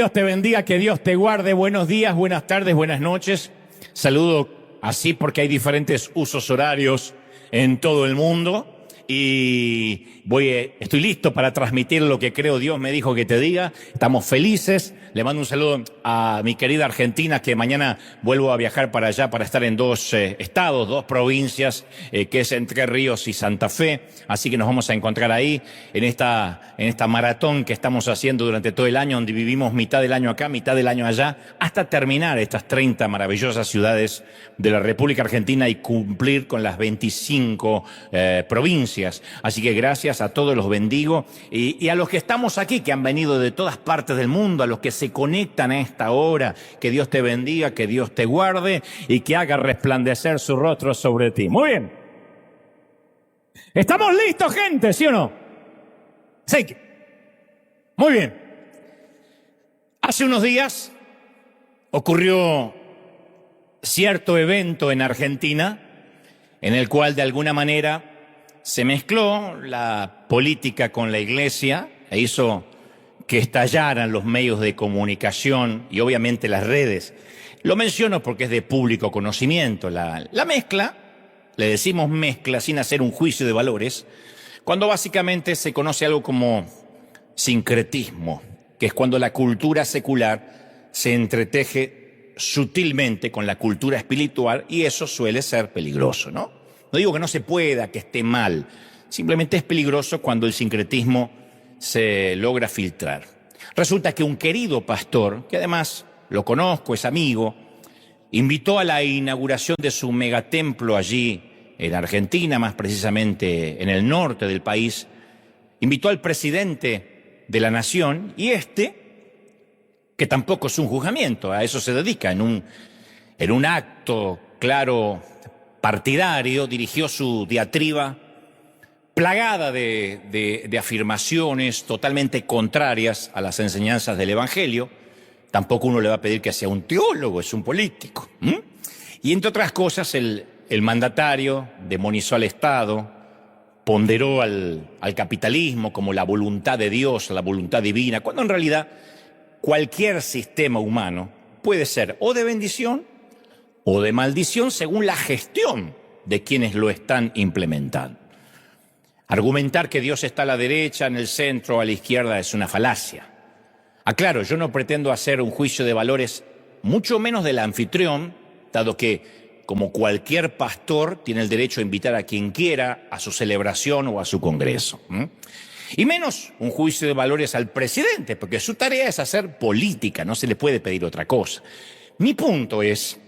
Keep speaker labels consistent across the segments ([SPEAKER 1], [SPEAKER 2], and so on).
[SPEAKER 1] Dios te bendiga, que Dios te guarde. Buenos días, buenas tardes, buenas noches. Saludo así porque hay diferentes usos horarios en todo el mundo. Y estoy listo para transmitir lo que creo Dios me dijo que te diga. Estamos felices. Le mando un saludo a mi querida Argentina, que mañana vuelvo a viajar para allá para estar en dos estados, dos provincias, que es Entre Ríos y Santa Fe. Así que nos vamos a encontrar ahí en esta maratón que estamos haciendo durante todo el año, donde vivimos mitad del año acá, mitad del año allá, hasta terminar estas 30 maravillosas ciudades de la República Argentina y cumplir con las 25 provincias. Así que gracias a todos, los bendigo. Y a los que estamos aquí, que han venido de todas partes del mundo, a los que se conectan a esta hora, que Dios te bendiga, que Dios te guarde y que haga resplandecer su rostro sobre ti. Muy bien. ¿Estamos listos, gente? ¿Sí o no? Sí. Muy bien. Hace unos días ocurrió cierto evento en Argentina en el cual de alguna manera se mezcló la política con la iglesia e hizo que estallaran los medios de comunicación y obviamente las redes. Lo menciono porque es de público conocimiento. La mezcla, le decimos mezcla sin hacer un juicio de valores, cuando básicamente se conoce algo como sincretismo, que es cuando la cultura secular se entreteje sutilmente con la cultura espiritual, y eso suele ser peligroso, ¿no? No digo que no se pueda, que esté mal, simplemente es peligroso cuando el sincretismo se logra filtrar. Resulta que un querido pastor, que además lo conozco, es amigo, invitó a la inauguración de su megatemplo allí en Argentina, más precisamente en el norte del país. Invitó al presidente de la nación y que tampoco es un juzgamiento, a eso se dedica, en un acto claro partidario, dirigió su diatriba plagada de afirmaciones totalmente contrarias a las enseñanzas del Evangelio. Tampoco uno le va a pedir que sea un teólogo, es un político. Y entre otras cosas, el mandatario demonizó al Estado, ponderó al capitalismo como la voluntad de Dios, la voluntad divina, cuando en realidad cualquier sistema humano puede ser o de bendición o de maldición según la gestión de quienes lo están implementando. Argumentar que Dios está a la derecha, en el centro o a la izquierda es una falacia. Aclaro, yo no pretendo hacer un juicio de valores, mucho menos del anfitrión, dado que, como cualquier pastor, tiene el derecho a invitar a quien quiera a su celebración o a su congreso. Y menos un juicio de valores al presidente, porque su tarea es hacer política, no se le puede pedir otra cosa. Mi punto es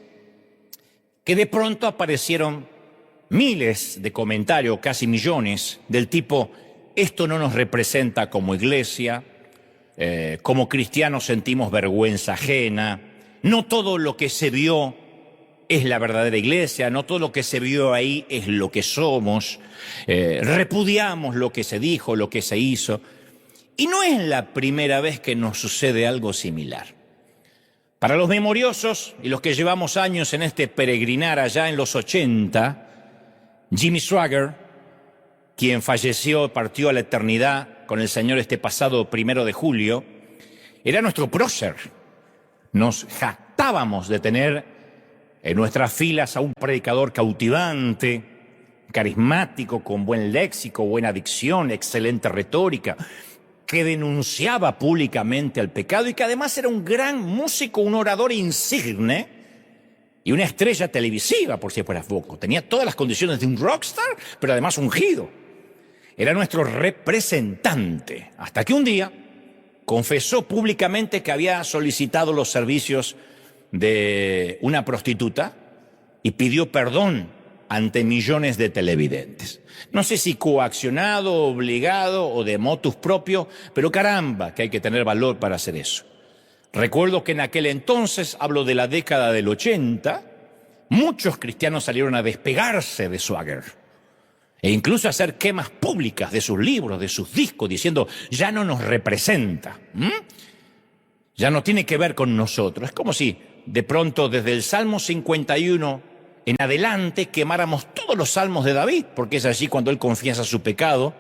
[SPEAKER 1] que de pronto aparecieron miles de comentarios, casi millones, del tipo: esto no nos representa como iglesia, como cristianos sentimos vergüenza ajena, no todo lo que se vio es la verdadera iglesia, no todo lo que se vio ahí es lo que somos, repudiamos lo que se dijo, lo que se hizo. Y no es la primera vez que nos sucede algo similar. Para los memoriosos y los que llevamos años en este peregrinar allá en los 80, Jimmy Swaggart, quien partió a la eternidad con el Señor este pasado 1 de julio, era nuestro prócer. Nos jactábamos de tener en nuestras filas a un predicador cautivante, carismático, con buen léxico, buena dicción, excelente retórica, que denunciaba públicamente al pecado y que además era un gran músico, un orador insigne y una estrella televisiva, por si fuera poco. Tenía todas las condiciones de un rockstar, pero además ungido. Era nuestro representante, hasta que un día confesó públicamente que había solicitado los servicios de una prostituta y pidió perdón ante millones de televidentes. No sé si coaccionado, obligado o de motus propio, pero caramba, que hay que tener valor para hacer eso. Recuerdo que en aquel entonces, hablo de la década del 80, muchos cristianos salieron a despegarse de Swaggart e incluso a hacer quemas públicas de sus libros, de sus discos, diciendo: ya no nos representa, ya no tiene que ver con nosotros. Es como si de pronto desde el Salmo 51 en adelante quemáramos todos los salmos de David, porque es allí cuando él confiesa su pecado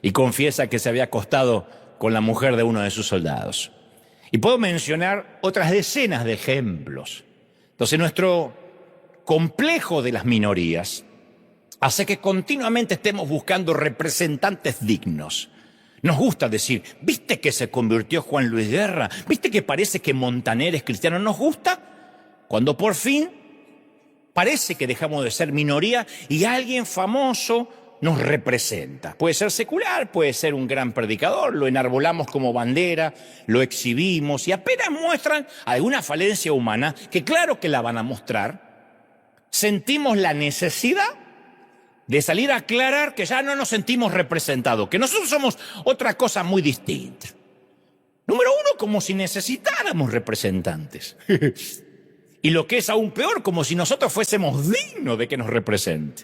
[SPEAKER 1] y confiesa que se había acostado con la mujer de uno de sus soldados. Y puedo mencionar otras decenas de ejemplos. Entonces, nuestro complejo de las minorías hace que continuamente estemos buscando representantes dignos. Nos gusta decir, ¿viste que se convirtió Juan Luis Guerra? ¿Viste que parece que Montaner es cristiano? Nos gusta cuando por fin parece que dejamos de ser minoría y alguien famoso nos representa. Puede ser secular, puede ser un gran predicador, lo enarbolamos como bandera, lo exhibimos y apenas muestran alguna falencia humana, que claro que la van a mostrar, sentimos la necesidad de salir a aclarar que ya no nos sentimos representados, que nosotros somos otra cosa muy distinta. Número uno, como si necesitáramos representantes. Y lo que es aún peor, como si nosotros fuésemos dignos de que nos represente.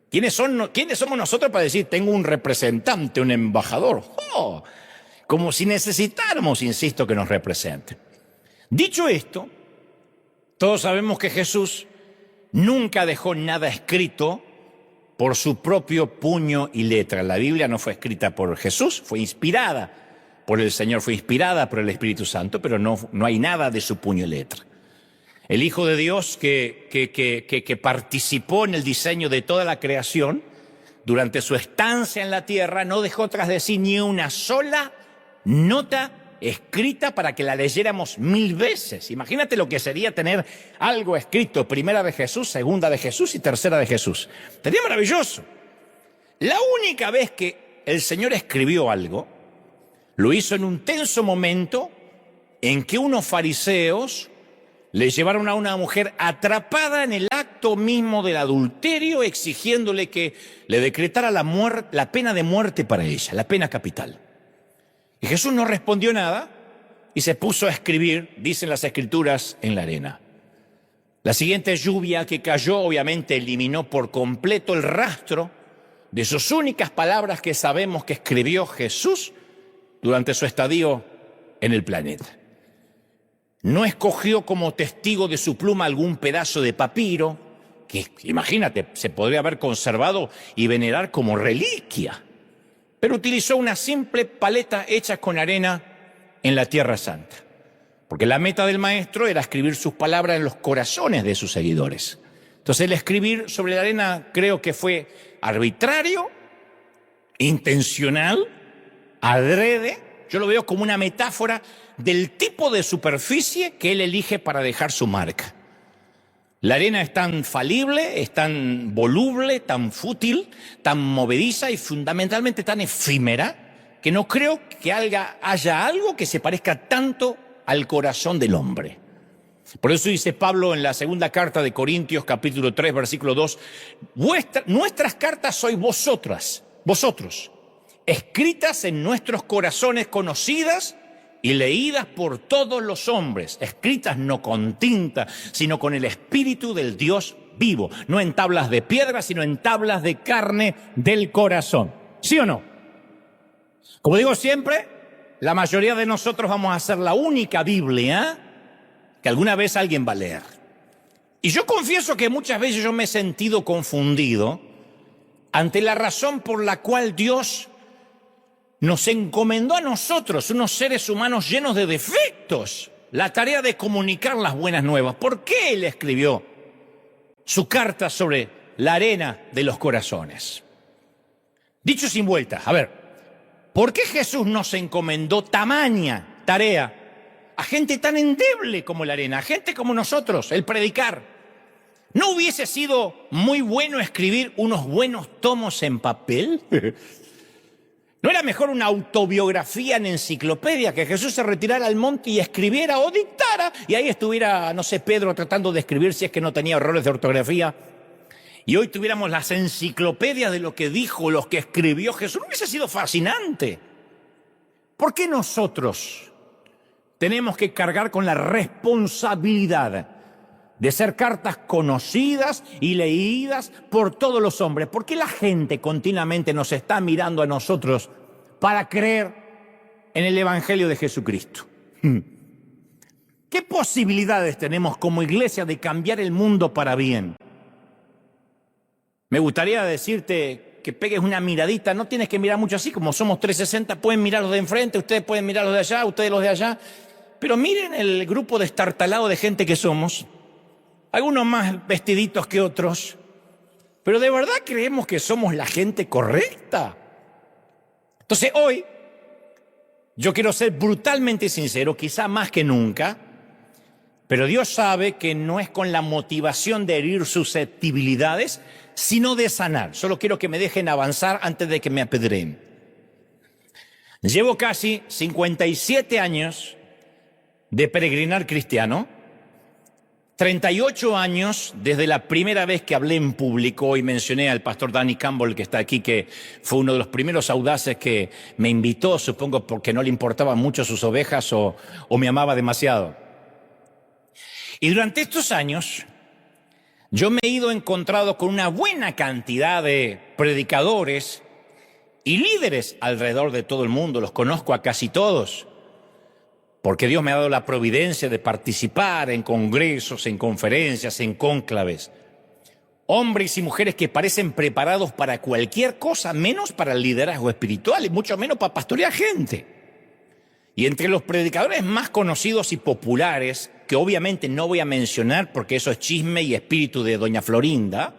[SPEAKER 1] ¿Quiénes somos nosotros para decir, tengo un representante, un embajador? ¡Oh! Como si necesitáramos, insisto, que nos represente. Dicho esto, todos sabemos que Jesús nunca dejó nada escrito por su propio puño y letra. La Biblia no fue escrita por Jesús, fue inspirada por el Señor, fue inspirada por el Espíritu Santo, pero no hay nada de su puño y letra. El Hijo de Dios que participó en el diseño de toda la creación, durante su estancia en la tierra, no dejó tras de sí ni una sola nota escrita para que la leyéramos 1000 veces. Imagínate lo que sería tener algo escrito, primera de Jesús, segunda de Jesús y tercera de Jesús. Sería maravilloso. La única vez que el Señor escribió algo, lo hizo en un tenso momento en que unos fariseos le llevaron a una mujer atrapada en el acto mismo del adulterio, exigiéndole que le decretara la pena de muerte para ella, la pena capital. Y Jesús no respondió nada y se puso a escribir, dicen las Escrituras, en la arena. La siguiente lluvia que cayó obviamente eliminó por completo el rastro de sus únicas palabras que sabemos que escribió Jesús durante su estadio en el planeta. No escogió como testigo de su pluma algún pedazo de papiro, que imagínate, se podría haber conservado y venerar como reliquia, pero utilizó una simple paleta hecha con arena en la Tierra Santa, porque la meta del maestro era escribir sus palabras en los corazones de sus seguidores. Entonces el escribir sobre la arena creo que fue arbitrario, intencional, adrede. Yo lo veo como una metáfora del tipo de superficie que él elige para dejar su marca. La arena es tan falible, es tan voluble, tan fútil, tan movediza y fundamentalmente tan efímera, que no creo que haya algo que se parezca tanto al corazón del hombre. Por eso dice Pablo en la segunda carta de Corintios, capítulo 3, versículo 2, nuestras cartas sois vosotros, escritas en nuestros corazones, conocidas y leídas por todos los hombres, escritas no con tinta, sino con el Espíritu del Dios vivo, no en tablas de piedra, sino en tablas de carne del corazón. ¿Sí o no? Como digo siempre, la mayoría de nosotros vamos a ser la única Biblia que alguna vez alguien va a leer. Y yo confieso que muchas veces yo me he sentido confundido ante la razón por la cual Dios nos encomendó a nosotros, unos seres humanos llenos de defectos, la tarea de comunicar las buenas nuevas. ¿Por qué Él escribió su carta sobre la arena de los corazones? Dicho sin vueltas, a ver, ¿por qué Jesús nos encomendó tamaña tarea a gente tan endeble como la arena, a gente como nosotros, el predicar? ¿No hubiese sido muy bueno escribir unos buenos tomos en papel? ¿No era mejor una autobiografía en enciclopedia, que Jesús se retirara al monte y escribiera o dictara, y ahí estuviera, no sé, Pedro tratando de escribir si es que no tenía errores de ortografía, y hoy tuviéramos las enciclopedias de lo que dijo, los que escribió Jesús? ¿No hubiese sido fascinante? ¿Por qué nosotros tenemos que cargar con la responsabilidad de ser cartas conocidas y leídas por todos los hombres? ¿Por qué la gente continuamente nos está mirando a nosotros para creer en el Evangelio de Jesucristo? ¿Qué posibilidades tenemos como iglesia de cambiar el mundo para bien? Me gustaría decirte que pegues una miradita, no tienes que mirar mucho así, como somos 360, pueden mirar los de enfrente, ustedes pueden mirar los de allá, ustedes los de allá. pero miren el grupo destartalado de gente que somos, algunos más vestiditos que otros, pero ¿de verdad creemos que somos la gente correcta? Entonces hoy yo quiero ser brutalmente sincero, quizá más que nunca, pero Dios sabe que no es con la motivación de herir susceptibilidades, sino de sanar. Solo quiero que me dejen avanzar antes de que me apedreen. Llevo casi 57 años de peregrinar cristiano, 38 años desde la primera vez que hablé en público y mencioné al pastor Danny Campbell, que está aquí, que fue uno de los primeros audaces que me invitó, supongo porque no le importaban mucho sus ovejas o me amaba demasiado. Y durante estos años yo me he ido encontrado con una buena cantidad de predicadores y líderes alrededor de todo el mundo. Los conozco a casi todos, porque Dios me ha dado la providencia de participar en congresos, en conferencias, en cónclaves. Hombres y mujeres que parecen preparados para cualquier cosa, menos para el liderazgo espiritual y mucho menos para pastorear gente. Y entre los predicadores más conocidos y populares, que obviamente no voy a mencionar porque eso es chisme y espíritu de doña Florinda,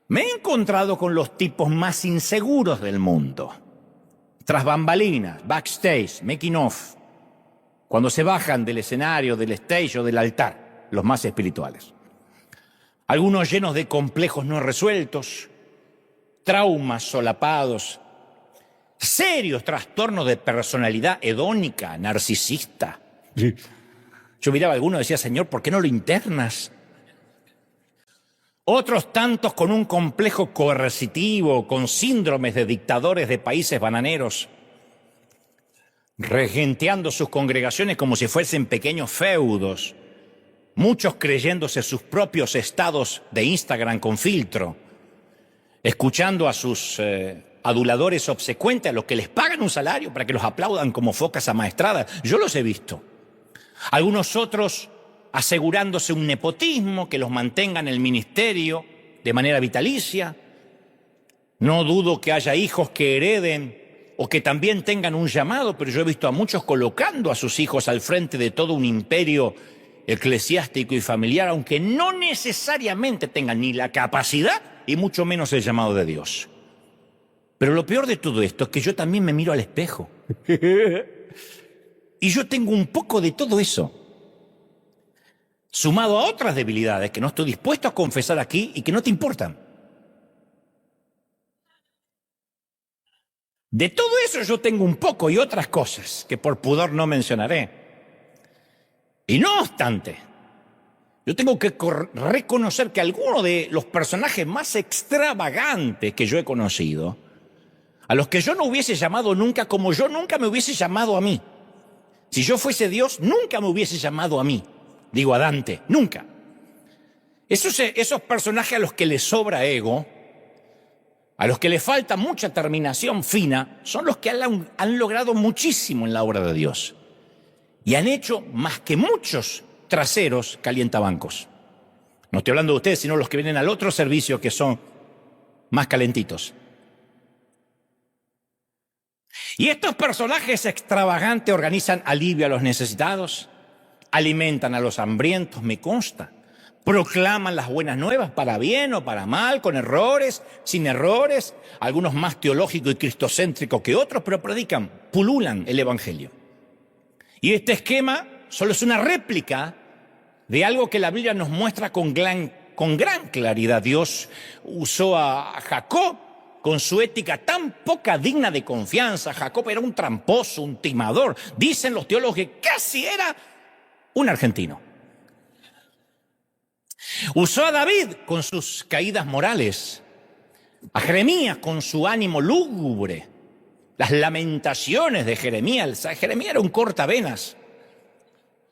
[SPEAKER 1] me he encontrado con los tipos más inseguros del mundo. Tras bambalinas, backstage, making of, cuando se bajan del escenario, del stage o del altar, los más espirituales. Algunos llenos de complejos no resueltos, traumas solapados, serios trastornos de personalidad hedónica, narcisista. Yo miraba a alguno y decía, Señor, ¿por qué no lo internas? Otros tantos con un complejo coercitivo, con síndromes de dictadores de países bananeros, regenteando sus congregaciones como si fuesen pequeños feudos, muchos creyéndose sus propios estados de Instagram con filtro, escuchando a sus aduladores obsecuentes, a los que les pagan un salario para que los aplaudan como focas amaestradas. Yo los he visto. Algunos otros asegurándose un nepotismo que los mantenga en el ministerio de manera vitalicia. No dudo que haya hijos que hereden o que también tengan un llamado, pero yo he visto a muchos colocando a sus hijos al frente de todo un imperio eclesiástico y familiar, aunque no necesariamente tengan ni la capacidad y mucho menos el llamado de Dios. Pero lo peor de todo esto es que yo también me miro al espejo. Y yo tengo un poco de todo eso, sumado a otras debilidades que no estoy dispuesto a confesar aquí y que no te importan. De todo eso yo tengo un poco y otras cosas que por pudor no mencionaré. Y no obstante, yo tengo que reconocer que algunos de los personajes más extravagantes que yo he conocido, a los que yo no hubiese llamado nunca como yo nunca me hubiese llamado a mí. Si yo fuese Dios, nunca me hubiese llamado a mí. Digo a Dante, nunca. Esos personajes a los que les sobra ego, a los que les falta mucha terminación fina, son los que han logrado muchísimo en la obra de Dios. Y han hecho más que muchos traseros calientabancos. No estoy hablando de ustedes, sino los que vienen al otro servicio que son más calentitos. Y estos personajes extravagantes organizan alivio a los necesitados, alimentan a los hambrientos, me consta. Proclaman las buenas nuevas para bien o para mal, con errores, sin errores, algunos más teológicos y cristocéntricos que otros, pero predican, pululan el evangelio. Y este esquema solo es una réplica de algo que la Biblia nos muestra con gran claridad. Dios usó a Jacob con su ética tan poca digna de confianza. Jacob era un tramposo, un timador. Dicen los teólogos que casi era un argentino. Usó a David con sus caídas morales, a Jeremías con su ánimo lúgubre, las lamentaciones de Jeremías. Jeremías era un cortavenas.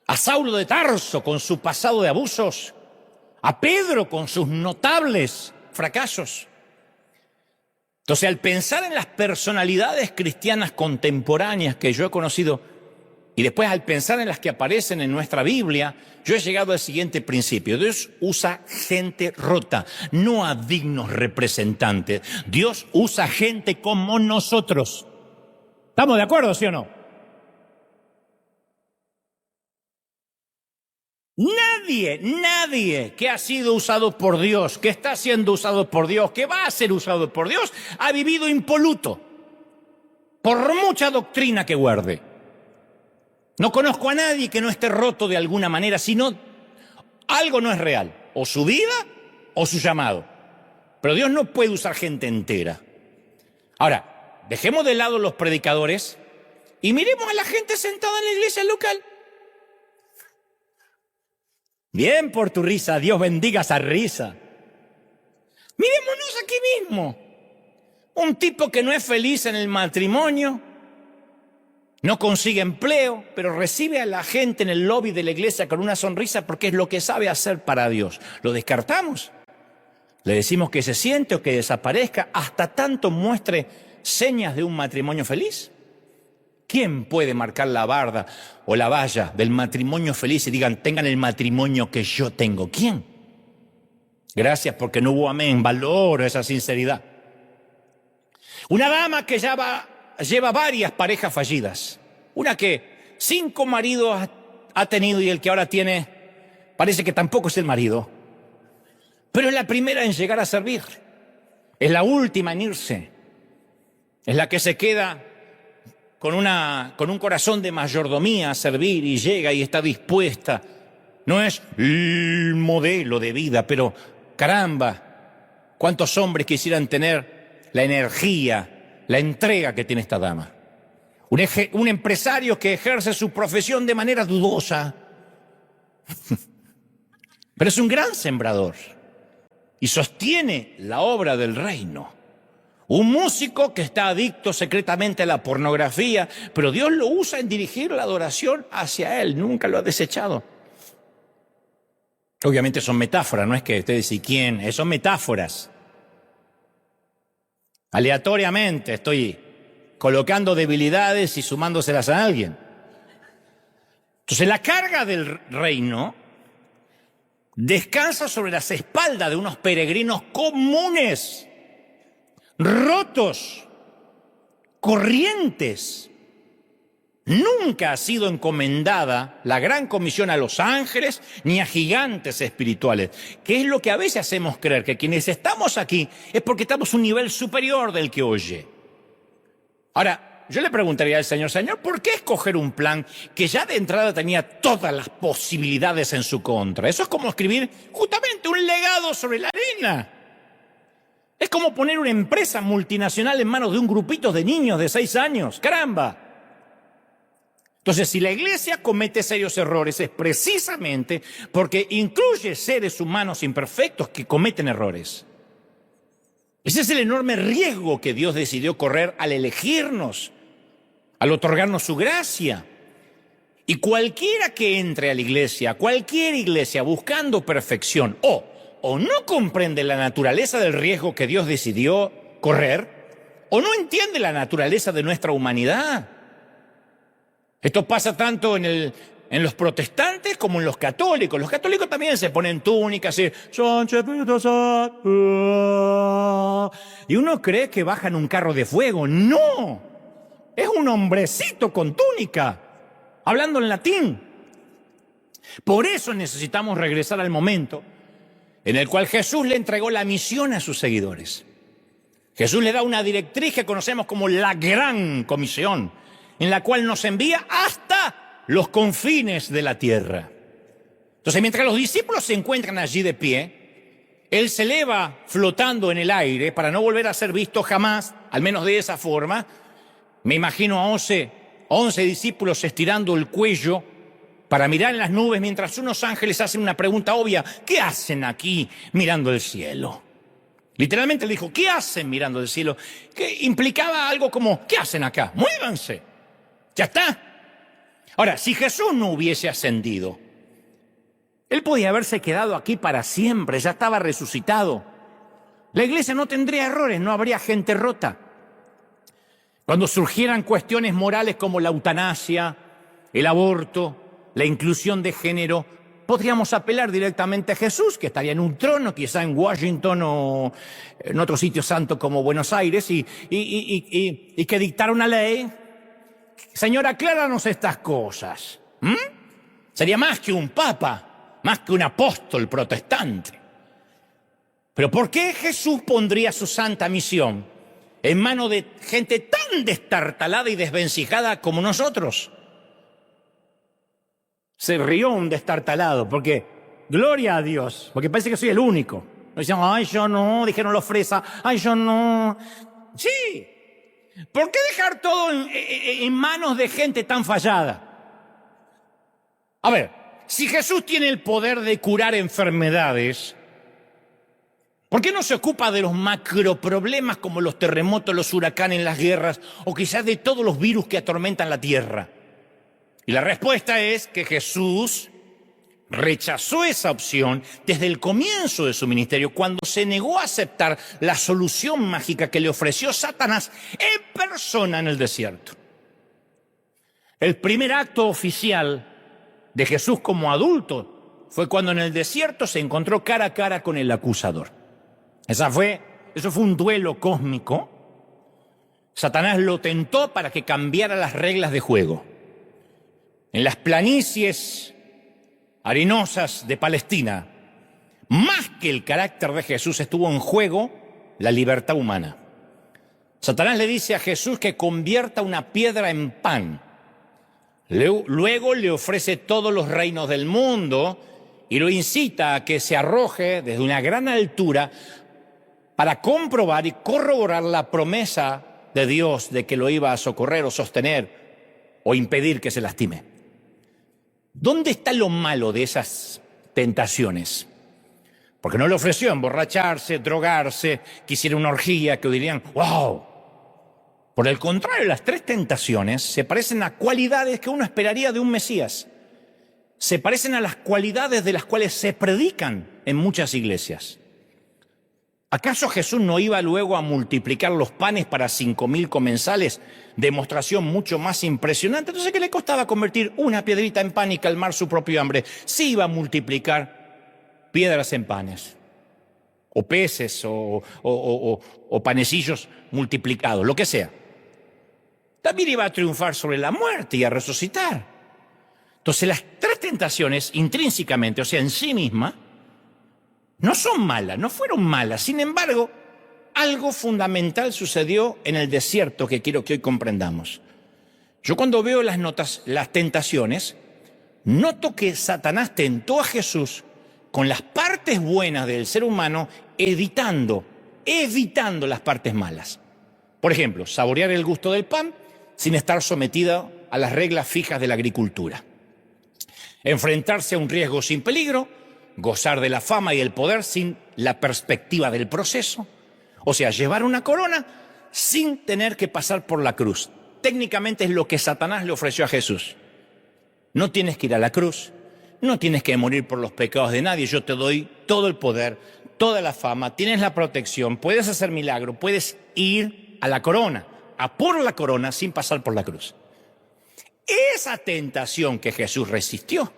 [SPEAKER 1] A Saulo de Tarso con su pasado de abusos, a Pedro con sus notables fracasos. Entonces, al pensar en las personalidades cristianas contemporáneas que yo he conocido, y después al pensar en las que aparecen en nuestra Biblia, yo he llegado al siguiente principio. Dios usa gente rota, no a dignos representantes. Dios usa gente como nosotros. ¿Estamos de acuerdo, sí o no? Nadie que ha sido usado por Dios, que está siendo usado por Dios, que va a ser usado por Dios, ha vivido impoluto, por mucha doctrina que guarde. No conozco a nadie que no esté roto de alguna manera, sino algo no es real, o su vida o su llamado. Pero Dios no puede usar gente entera. Ahora, dejemos de lado los predicadores y miremos a la gente sentada en la iglesia local. Bien por tu risa, Dios bendiga esa risa. Mirémonos aquí mismo. Un tipo que no es feliz en el matrimonio, no consigue empleo, pero recibe a la gente en el lobby de la iglesia con una sonrisa porque es lo que sabe hacer para Dios. ¿Lo descartamos? ¿Le decimos que se siente o que desaparezca hasta tanto muestre señas de un matrimonio feliz? ¿Quién puede marcar la barda o la valla del matrimonio feliz y digan, tengan el matrimonio que yo tengo? ¿Quién? Gracias porque no hubo amén. Valoro esa sinceridad. Una dama que lleva varias parejas fallidas. Una que 5 maridos ha tenido y el que ahora tiene parece que tampoco es el marido. Pero es la primera en llegar a servir. Es la última en irse. Es la que se queda con un corazón de mayordomía a servir y llega y está dispuesta. No es el modelo de vida, pero caramba, cuántos hombres quisieran tener la energía, la entrega que tiene esta dama. Un empresario que ejerce su profesión de manera dudosa, pero es un gran sembrador y sostiene la obra del reino. Un músico que está adicto secretamente a la pornografía, pero Dios lo usa en dirigir la adoración hacia Él, nunca lo ha desechado. Obviamente son metáforas, no es que ustedes dicen quién, son metáforas. Aleatoriamente estoy colocando debilidades y sumándoselas a alguien. Entonces la carga del reino descansa sobre las espaldas de unos peregrinos comunes, rotos, corrientes. Nunca ha sido encomendada la gran comisión a los ángeles ni a gigantes espirituales, que es lo que a veces hacemos creer, que quienes estamos aquí es porque estamos a un nivel superior del que oye. Ahora, yo le preguntaría al Señor, Señor, ¿por qué escoger un plan que ya de entrada tenía todas las posibilidades en su contra? Eso es como escribir justamente un legado sobre la arena. Es como poner una empresa multinacional en manos de un grupito de niños de 6 años. ¡Caramba! Entonces, si la iglesia comete serios errores, es precisamente porque incluye seres humanos imperfectos que cometen errores. Ese es el enorme riesgo que Dios decidió correr al elegirnos, al otorgarnos su gracia. Y cualquiera que entre a la iglesia, cualquier iglesia buscando perfección, o no comprende la naturaleza del riesgo que Dios decidió correr, o no entiende la naturaleza de nuestra humanidad. Esto pasa tanto en los protestantes como en los católicos. Los católicos también se ponen túnicas y uno cree que bajan un carro de fuego. ¡No! Es un hombrecito con túnica, hablando en latín. Por eso necesitamos regresar al momento en el cual Jesús le entregó la misión a sus seguidores. Jesús le da una directriz que conocemos como la Gran Comisión, en la cual nos envía hasta los confines de la tierra. Entonces, mientras los discípulos se encuentran allí de pie, Él se eleva flotando en el aire para no volver a ser visto jamás, al menos de esa forma. Me imagino a 11 discípulos estirando el cuello para mirar en las nubes mientras unos ángeles hacen una pregunta obvia. ¿Qué hacen aquí mirando el cielo? Literalmente le dijo, ¿qué hacen mirando el cielo? Que implicaba algo como, ¿qué hacen acá? ¡Muévanse! Ya está. Ahora, si Jesús no hubiese ascendido, Él podía haberse quedado aquí para siempre, ya estaba resucitado. La iglesia no tendría errores, no habría gente rota. Cuando surgieran cuestiones morales como la eutanasia, el aborto, la inclusión de género, podríamos apelar directamente a Jesús, que estaría en un trono, quizá en Washington o en otro sitio santo como Buenos Aires, y que dictara una ley. Señor, acláranos estas cosas. Sería más que un papa. más que un apóstol protestante. Pero ¿por qué Jesús pondría su santa misión en manos de gente tan destartalada y desvencijada como nosotros? Se rió un destartalado, porque, gloria a Dios, porque parece que soy el único. No dicen, ay, yo no, dijeron los fresas, ay, yo no. Sí, ¿por qué dejar todo en manos de gente tan fallada? A ver, si Jesús tiene el poder de curar enfermedades, ¿por qué no se ocupa de los macroproblemas como los terremotos, los huracanes, las guerras o quizás de todos los virus que atormentan la tierra? Y la respuesta es que Jesús rechazó esa opción desde el comienzo de su ministerio, cuando se negó a aceptar la solución mágica que le ofreció Satanás en persona en el desierto. El primer acto oficial de Jesús como adulto fue cuando en el desierto se encontró cara a cara con el acusador. Eso fue un duelo cósmico. Satanás lo tentó para que cambiara las reglas de juego. En las planicies arenosas de Palestina, más que el carácter de Jesús, estuvo en juego la libertad humana. Satanás le dice a Jesús que convierta una piedra en pan. Luego le ofrece todos los reinos del mundo y lo incita a que se arroje desde una gran altura para comprobar y corroborar la promesa de Dios de que lo iba a socorrer o sostener o impedir que se lastime. ¿Dónde está lo malo de esas tentaciones? Porque no le ofreció emborracharse, drogarse, quisiera una orgía, que dirían, ¡wow! Por el contrario, las tres tentaciones se parecen a cualidades que uno esperaría de un Mesías. Se parecen a las cualidades de las cuales se predican en muchas iglesias. ¿Acaso Jesús no iba luego a multiplicar los panes para 5.000 comensales? Demostración mucho más impresionante. Entonces, ¿qué le costaba convertir una piedrita en pan y calmar su propio hambre? Sí iba a multiplicar piedras en panes, o peces, o panecillos multiplicados, lo que sea. También iba a triunfar sobre la muerte y a resucitar. Entonces, las tres tentaciones, intrínsecamente, o sea, en sí misma, no son malas, no fueron malas. Sin embargo, algo fundamental sucedió en el desierto que quiero que hoy comprendamos. Yo cuando veo las tentaciones, noto que Satanás tentó a Jesús con las partes buenas del ser humano, evitando las partes malas. Por ejemplo, saborear el gusto del pan sin estar sometido a las reglas fijas de la agricultura. Enfrentarse a un riesgo sin peligro, gozar de la fama y el poder sin la perspectiva del proceso. O sea, llevar una corona sin tener que pasar por la cruz. Técnicamente es lo que Satanás le ofreció a Jesús. No tienes que ir a la cruz, no tienes que morir por los pecados de nadie. Yo te doy todo el poder, toda la fama, tienes la protección, puedes hacer milagro, puedes ir a la corona, a por la corona sin pasar por la cruz. Esa tentación que Jesús resistió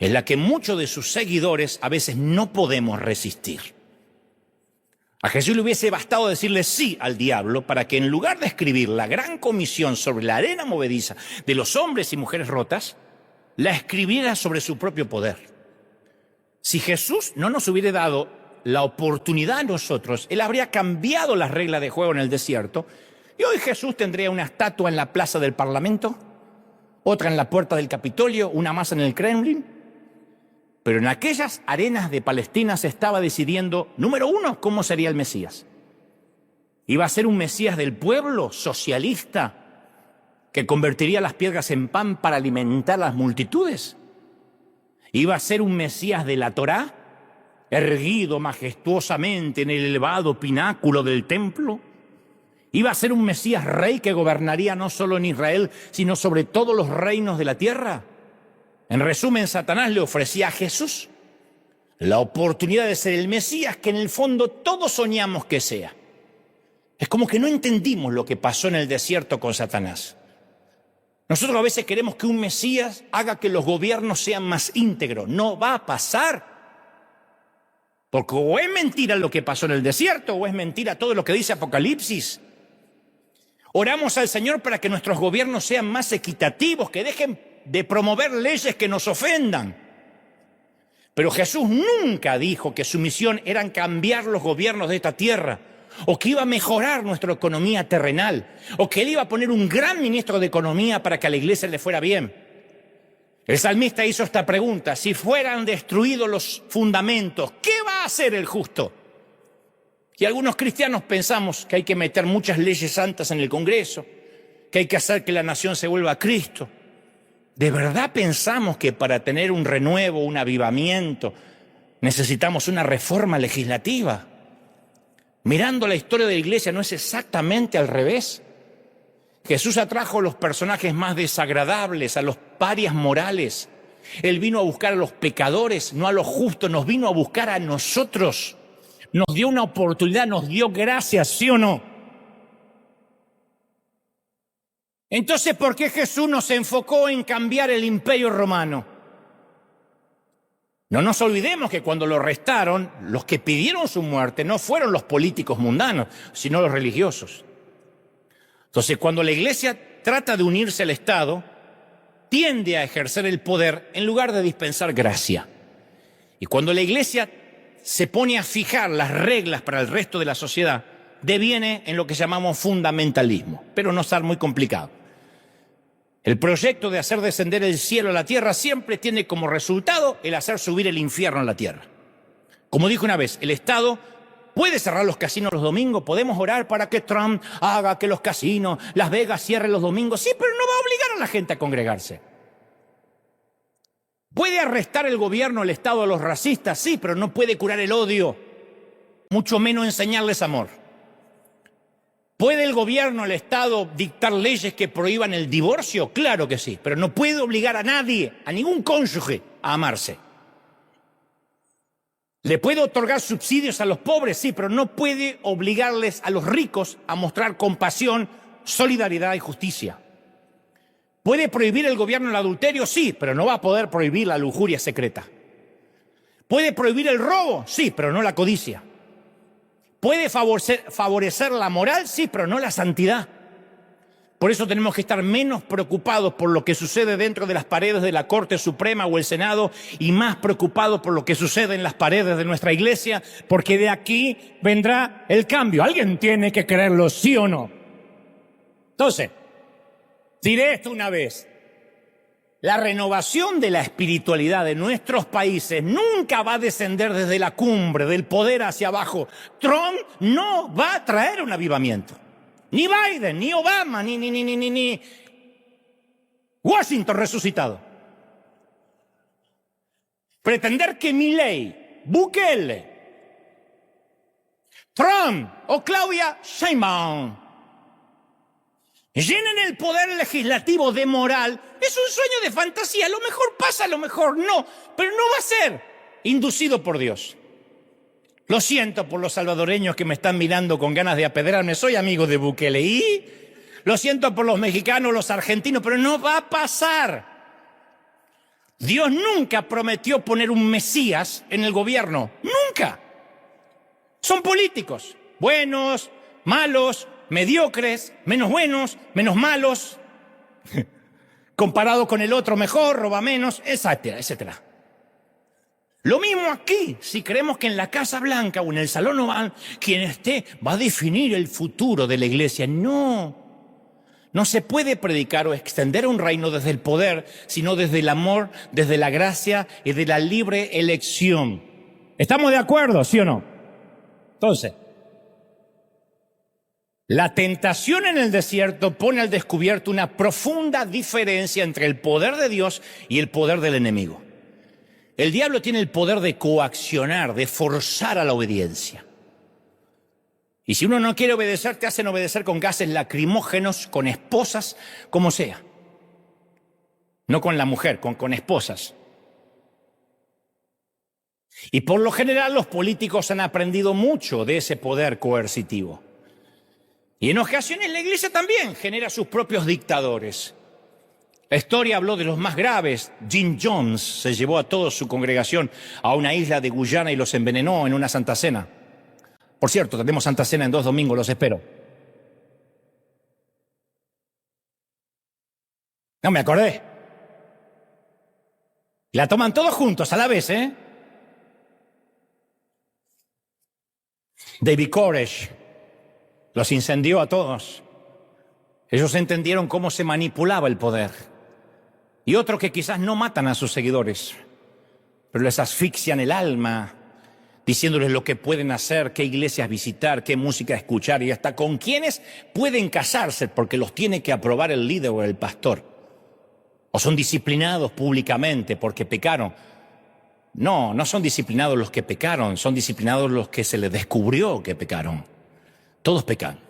[SPEAKER 1] es la que muchos de sus seguidores a veces no podemos resistir. A Jesús le hubiese bastado decirle sí al diablo para que en lugar de escribir la gran comisión sobre la arena movediza de los hombres y mujeres rotas, la escribiera sobre su propio poder. Si Jesús no nos hubiera dado la oportunidad a nosotros, Él habría cambiado las reglas de juego en el desierto y hoy Jesús tendría una estatua en la plaza del Parlamento, otra en la puerta del Capitolio, una más en el Kremlin. Pero en aquellas arenas de Palestina se estaba decidiendo, número uno, cómo sería el Mesías. Iba a ser un Mesías del pueblo, socialista, que convertiría las piedras en pan para alimentar a las multitudes. Iba a ser un Mesías de la Torá, erguido majestuosamente en el elevado pináculo del templo. Iba a ser un Mesías rey que gobernaría no solo en Israel, sino sobre todos los reinos de la tierra. En resumen, Satanás le ofrecía a Jesús la oportunidad de ser el Mesías que en el fondo todos soñamos que sea. Es como que no entendimos lo que pasó en el desierto con Satanás. Nosotros a veces queremos que un Mesías haga que los gobiernos sean más íntegros. No va a pasar. Porque o es mentira lo que pasó en el desierto o es mentira todo lo que dice Apocalipsis. Oramos al Señor para que nuestros gobiernos sean más equitativos, que dejen de promover leyes que nos ofendan. Pero Jesús nunca dijo que su misión era cambiar los gobiernos de esta tierra, o que iba a mejorar nuestra economía terrenal, o que él iba a poner un gran ministro de economía para que a la iglesia le fuera bien. El salmista hizo esta pregunta: si fueran destruidos los fundamentos, ¿qué va a hacer el justo? Y algunos cristianos pensamos que hay que meter muchas leyes santas en el Congreso, que hay que hacer que la nación se vuelva a Cristo. ¿De verdad pensamos que para tener un renuevo, un avivamiento, necesitamos una reforma legislativa? Mirando la historia de la iglesia, ¿no es exactamente al revés? Jesús atrajo a los personajes más desagradables, a los parias morales. Él vino a buscar a los pecadores, no a los justos, nos vino a buscar a nosotros. Nos dio una oportunidad, nos dio gracia, ¿sí o no? Entonces, ¿por qué Jesús nos enfocó en cambiar el imperio romano? No nos olvidemos que cuando lo arrestaron, los que pidieron su muerte no fueron los políticos mundanos, sino los religiosos. Entonces, cuando la iglesia trata de unirse al Estado, tiende a ejercer el poder en lugar de dispensar gracia. Y cuando la iglesia se pone a fijar las reglas para el resto de la sociedad, deviene en lo que llamamos fundamentalismo, pero no estar muy complicado. El proyecto de hacer descender el cielo a la tierra siempre tiene como resultado el hacer subir el infierno a la tierra. Como dijo una vez, el Estado puede cerrar los casinos los domingos, podemos orar para que Trump haga que los casinos, Las Vegas cierren los domingos, sí, pero no va a obligar a la gente a congregarse. ¿Puede arrestar el gobierno, el Estado a los racistas? Sí, pero no puede curar el odio, mucho menos enseñarles amor. ¿Puede el gobierno, el Estado, dictar leyes que prohíban el divorcio? Claro que sí, pero no puede obligar a nadie, a ningún cónyuge, a amarse. ¿Le puede otorgar subsidios a los pobres? Sí, pero no puede obligarles a los ricos a mostrar compasión, solidaridad y justicia. ¿Puede prohibir el gobierno el adulterio? Sí, pero no va a poder prohibir la lujuria secreta. ¿Puede prohibir el robo? Sí, pero no la codicia. ¿Puede favorecer la moral? Sí, pero no la santidad. Por eso tenemos que estar menos preocupados por lo que sucede dentro de las paredes de la Corte Suprema o el Senado y más preocupados por lo que sucede en las paredes de nuestra iglesia, porque de aquí vendrá el cambio. Alguien tiene que creerlo, ¿sí o no? Entonces, diré esto una vez. La renovación de la espiritualidad de nuestros países nunca va a descender desde la cumbre del poder hacia abajo. Trump no va a traer un avivamiento. Ni Biden, ni Obama, ni Washington resucitado. Pretender que Milei, Bukele, Trump o Claudia Sheinbaum llenen el poder legislativo de moral es un sueño de fantasía. A lo mejor pasa, a lo mejor no, pero no va a ser inducido por Dios. Lo siento por los salvadoreños que me están mirando con ganas de apedrearme. Soy amigo de Bukele. Y lo siento por los mexicanos, los argentinos, pero no va a pasar. Dios nunca prometió poner un Mesías en el gobierno. Nunca. Son políticos. Buenos, malos, mediocres, menos buenos, menos malos. Comparado con el otro mejor, roba menos, etcétera, etcétera. Lo mismo aquí, si creemos que en la Casa Blanca o en el Salón Oval, quien esté va a definir el futuro de la iglesia. No se puede predicar o extender un reino desde el poder, sino desde el amor, desde la gracia y de la libre elección. ¿Estamos de acuerdo, sí o no? Entonces, la tentación en el desierto pone al descubierto una profunda diferencia entre el poder de Dios y el poder del enemigo. El diablo tiene el poder de coaccionar, de forzar a la obediencia. Y si uno no quiere obedecer, te hacen obedecer con gases lacrimógenos, con esposas, como sea. No con la mujer, con esposas. Y por lo general los políticos han aprendido mucho de ese poder coercitivo. Y en ocasiones la iglesia también genera sus propios dictadores. La historia habló de los más graves. Jim Jones se llevó a toda su congregación a una isla de Guyana y los envenenó en una Santa Cena. Por cierto, tenemos Santa Cena en 2 domingos, los espero. No me acordé. La toman todos juntos a la vez, ¿eh? David Koresh los incendió a todos. Ellos entendieron cómo se manipulaba el poder. Y otros que quizás no matan a sus seguidores, pero les asfixian el alma, diciéndoles lo que pueden hacer, qué iglesias visitar, qué música escuchar y hasta con quiénes pueden casarse porque los tiene que aprobar el líder o el pastor. O son disciplinados públicamente porque pecaron. No, no son disciplinados los que pecaron, son disciplinados los que se les descubrió que pecaron. Todos pecan.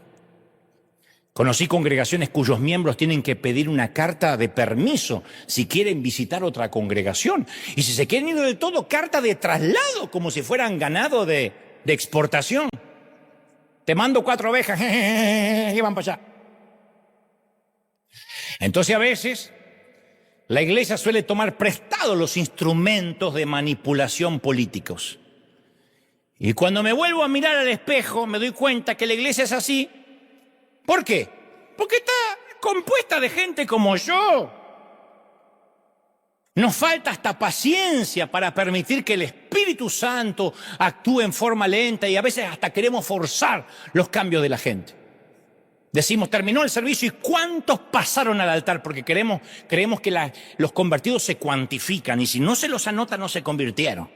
[SPEAKER 1] Conocí congregaciones cuyos miembros tienen que pedir una carta de permiso si quieren visitar otra congregación. Y si se quieren ir del todo, carta de traslado, como si fueran ganado de exportación. Te mando 4 ovejas, y van para allá. Entonces a veces la iglesia suele tomar prestados los instrumentos de manipulación políticos. Y cuando me vuelvo a mirar al espejo, me doy cuenta que la iglesia es así. ¿Por qué? Porque está compuesta de gente como yo. Nos falta hasta paciencia para permitir que el Espíritu Santo actúe en forma lenta y a veces hasta queremos forzar los cambios de la gente. Decimos, terminó el servicio y ¿cuántos pasaron al altar? Porque creemos que los convertidos se cuantifican y si no se los anota no se convirtieron.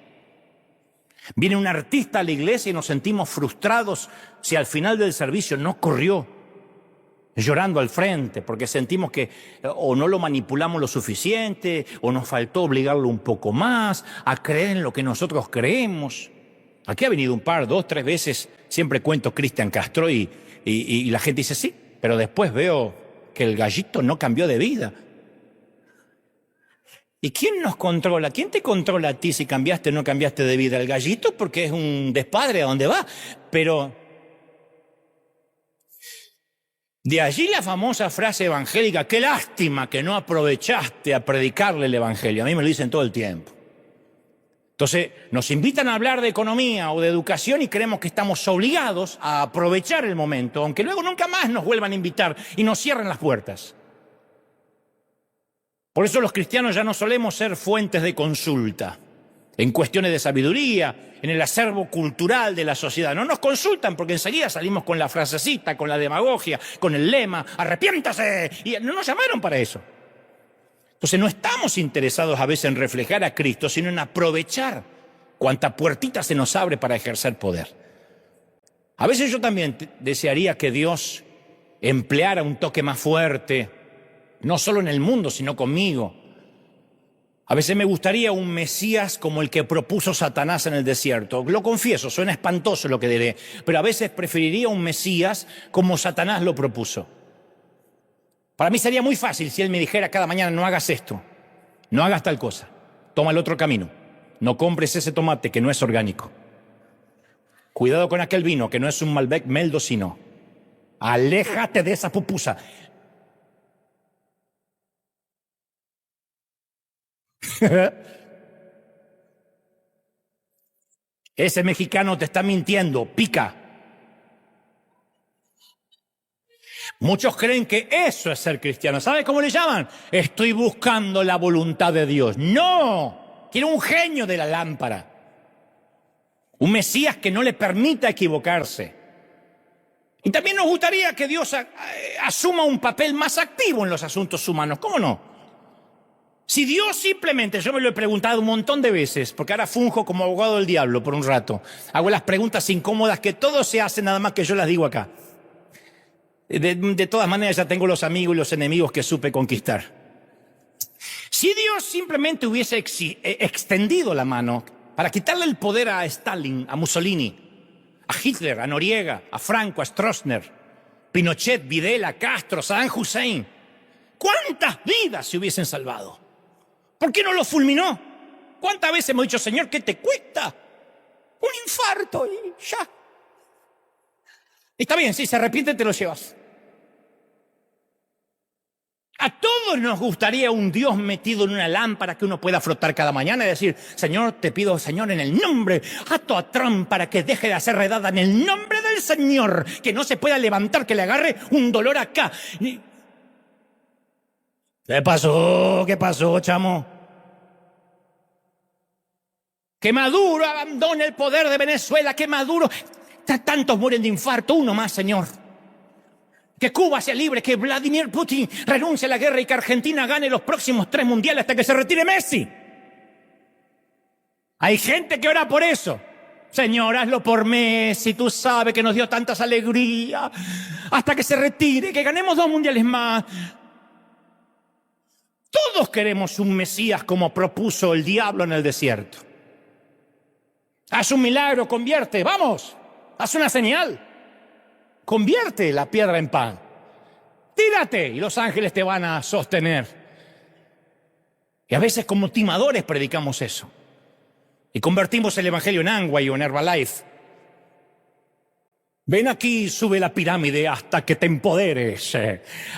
[SPEAKER 1] Viene un artista a la iglesia y nos sentimos frustrados si al final del servicio no corrió llorando al frente porque sentimos que o no lo manipulamos lo suficiente o nos faltó obligarlo un poco más a creer en lo que nosotros creemos. Aquí ha venido un par, 2, 3 veces, siempre cuento Cristian Castro y la gente dice sí, pero después veo que el gallito no cambió de vida. ¿Y quién nos controla? ¿Quién te controla a ti si cambiaste o no cambiaste de vida? El gallito porque es un despadre a donde va, pero de allí la famosa frase evangélica, qué lástima que no aprovechaste a predicarle el evangelio. A mí me lo dicen todo el tiempo. Entonces nos invitan a hablar de economía o de educación y creemos que estamos obligados a aprovechar el momento, aunque luego nunca más nos vuelvan a invitar y nos cierren las puertas. Por eso los cristianos ya no solemos ser fuentes de consulta en cuestiones de sabiduría, en el acervo cultural de la sociedad. No nos consultan porque enseguida salimos con la frasecita, con la demagogia, con el lema, arrepiéntase, y no nos llamaron para eso. Entonces no estamos interesados a veces en reflejar a Cristo, sino en aprovechar cuanta puertita se nos abre para ejercer poder. A veces yo también desearía que Dios empleara un toque más fuerte, no solo en el mundo, sino conmigo. A veces me gustaría un Mesías como el que propuso Satanás en el desierto. Lo confieso, suena espantoso lo que diré, pero a veces preferiría un Mesías como Satanás lo propuso. Para mí sería muy fácil si él me dijera cada mañana, no hagas esto, no hagas tal cosa, toma el otro camino, no compres ese tomate que no es orgánico. Cuidado con aquel vino que no es un Malbec mendocino. Aléjate de esa pupusa. Ese mexicano te está mintiendo, pica. Muchos creen que eso es ser cristiano. ¿Sabes cómo le llaman? Estoy buscando la voluntad de Dios. ¡No! Quiero un genio de la lámpara. Un Mesías que no le permita equivocarse. Y también nos gustaría que Dios asuma un papel más activo en los asuntos humanos. ¿Cómo no? Si Dios simplemente, yo me lo he preguntado un montón de veces, porque ahora funjo como abogado del diablo por un rato. Hago las preguntas incómodas que todos se hacen, nada más que yo las digo acá. De todas maneras ya tengo los amigos y los enemigos que supe conquistar. Si Dios simplemente hubiese extendido la mano para quitarle el poder a Stalin, a Mussolini, a Hitler, a Noriega, a Franco, a Stroessner, Pinochet, Videla, Castro, Saddam Hussein, ¿cuántas vidas se hubiesen salvado? ¿Por qué no lo fulminó? ¿Cuántas veces hemos dicho, Señor, qué te cuesta? Un infarto y ya. Está bien, si se arrepiente te lo llevas. A todos nos gustaría un Dios metido en una lámpara que uno pueda frotar cada mañana y decir, Señor, te pido, Señor, en el nombre, ato a Trump para que deje de hacer redada en el nombre del Señor, que no se pueda levantar, que le agarre un dolor acá. ¿Qué pasó? ¿Qué pasó, chamo? Que Maduro abandone el poder de Venezuela, que Maduro... Tantos mueren de infarto, uno más, Señor. Que Cuba sea libre, que Vladimir Putin renuncie a la guerra y que Argentina gane los próximos 3 mundiales hasta que se retire Messi. Hay gente que ora por eso. Señor, hazlo por Messi, tú sabes que nos dio tantas alegrías. Hasta que se retire, que ganemos 2 mundiales más. Todos queremos un Mesías como propuso el diablo en el desierto. Haz un milagro, convierte, vamos, haz una señal. Convierte la piedra en pan. Tírate y los ángeles te van a sostener. Y a veces como timadores predicamos eso. Y convertimos el evangelio en Amway o en Herbalife. Ven aquí y sube la pirámide hasta que te empoderes,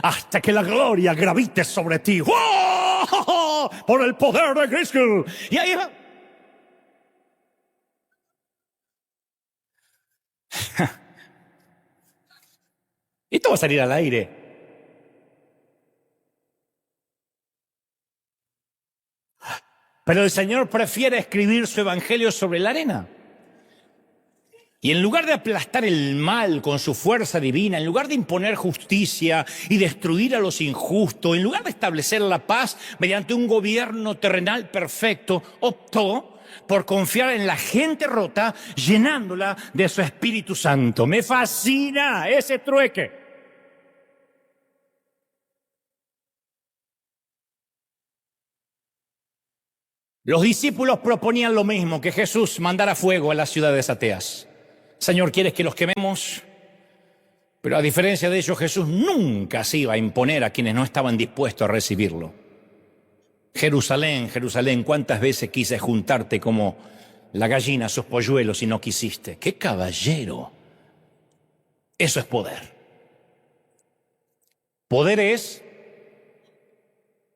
[SPEAKER 1] hasta que la gloria gravite sobre ti. ¡Oh! Por el poder de Cristo. Y ahí va. Y esto va a salir al aire. Pero el Señor prefiere escribir su evangelio sobre la arena. Y en lugar de aplastar el mal con su fuerza divina, en lugar de imponer justicia y destruir a los injustos, en lugar de establecer la paz mediante un gobierno terrenal perfecto, optó por confiar en la gente rota, llenándola de su Espíritu Santo. Me fascina ese trueque. Los discípulos proponían lo mismo, que Jesús mandara fuego a las ciudades ateas. Señor, ¿quieres que los quememos? Pero a diferencia de ello, Jesús nunca se iba a imponer a quienes no estaban dispuestos a recibirlo. Jerusalén, Jerusalén, ¿cuántas veces quise juntarte como la gallina a sus polluelos y no quisiste? ¡Qué caballero! Eso es poder. Poder es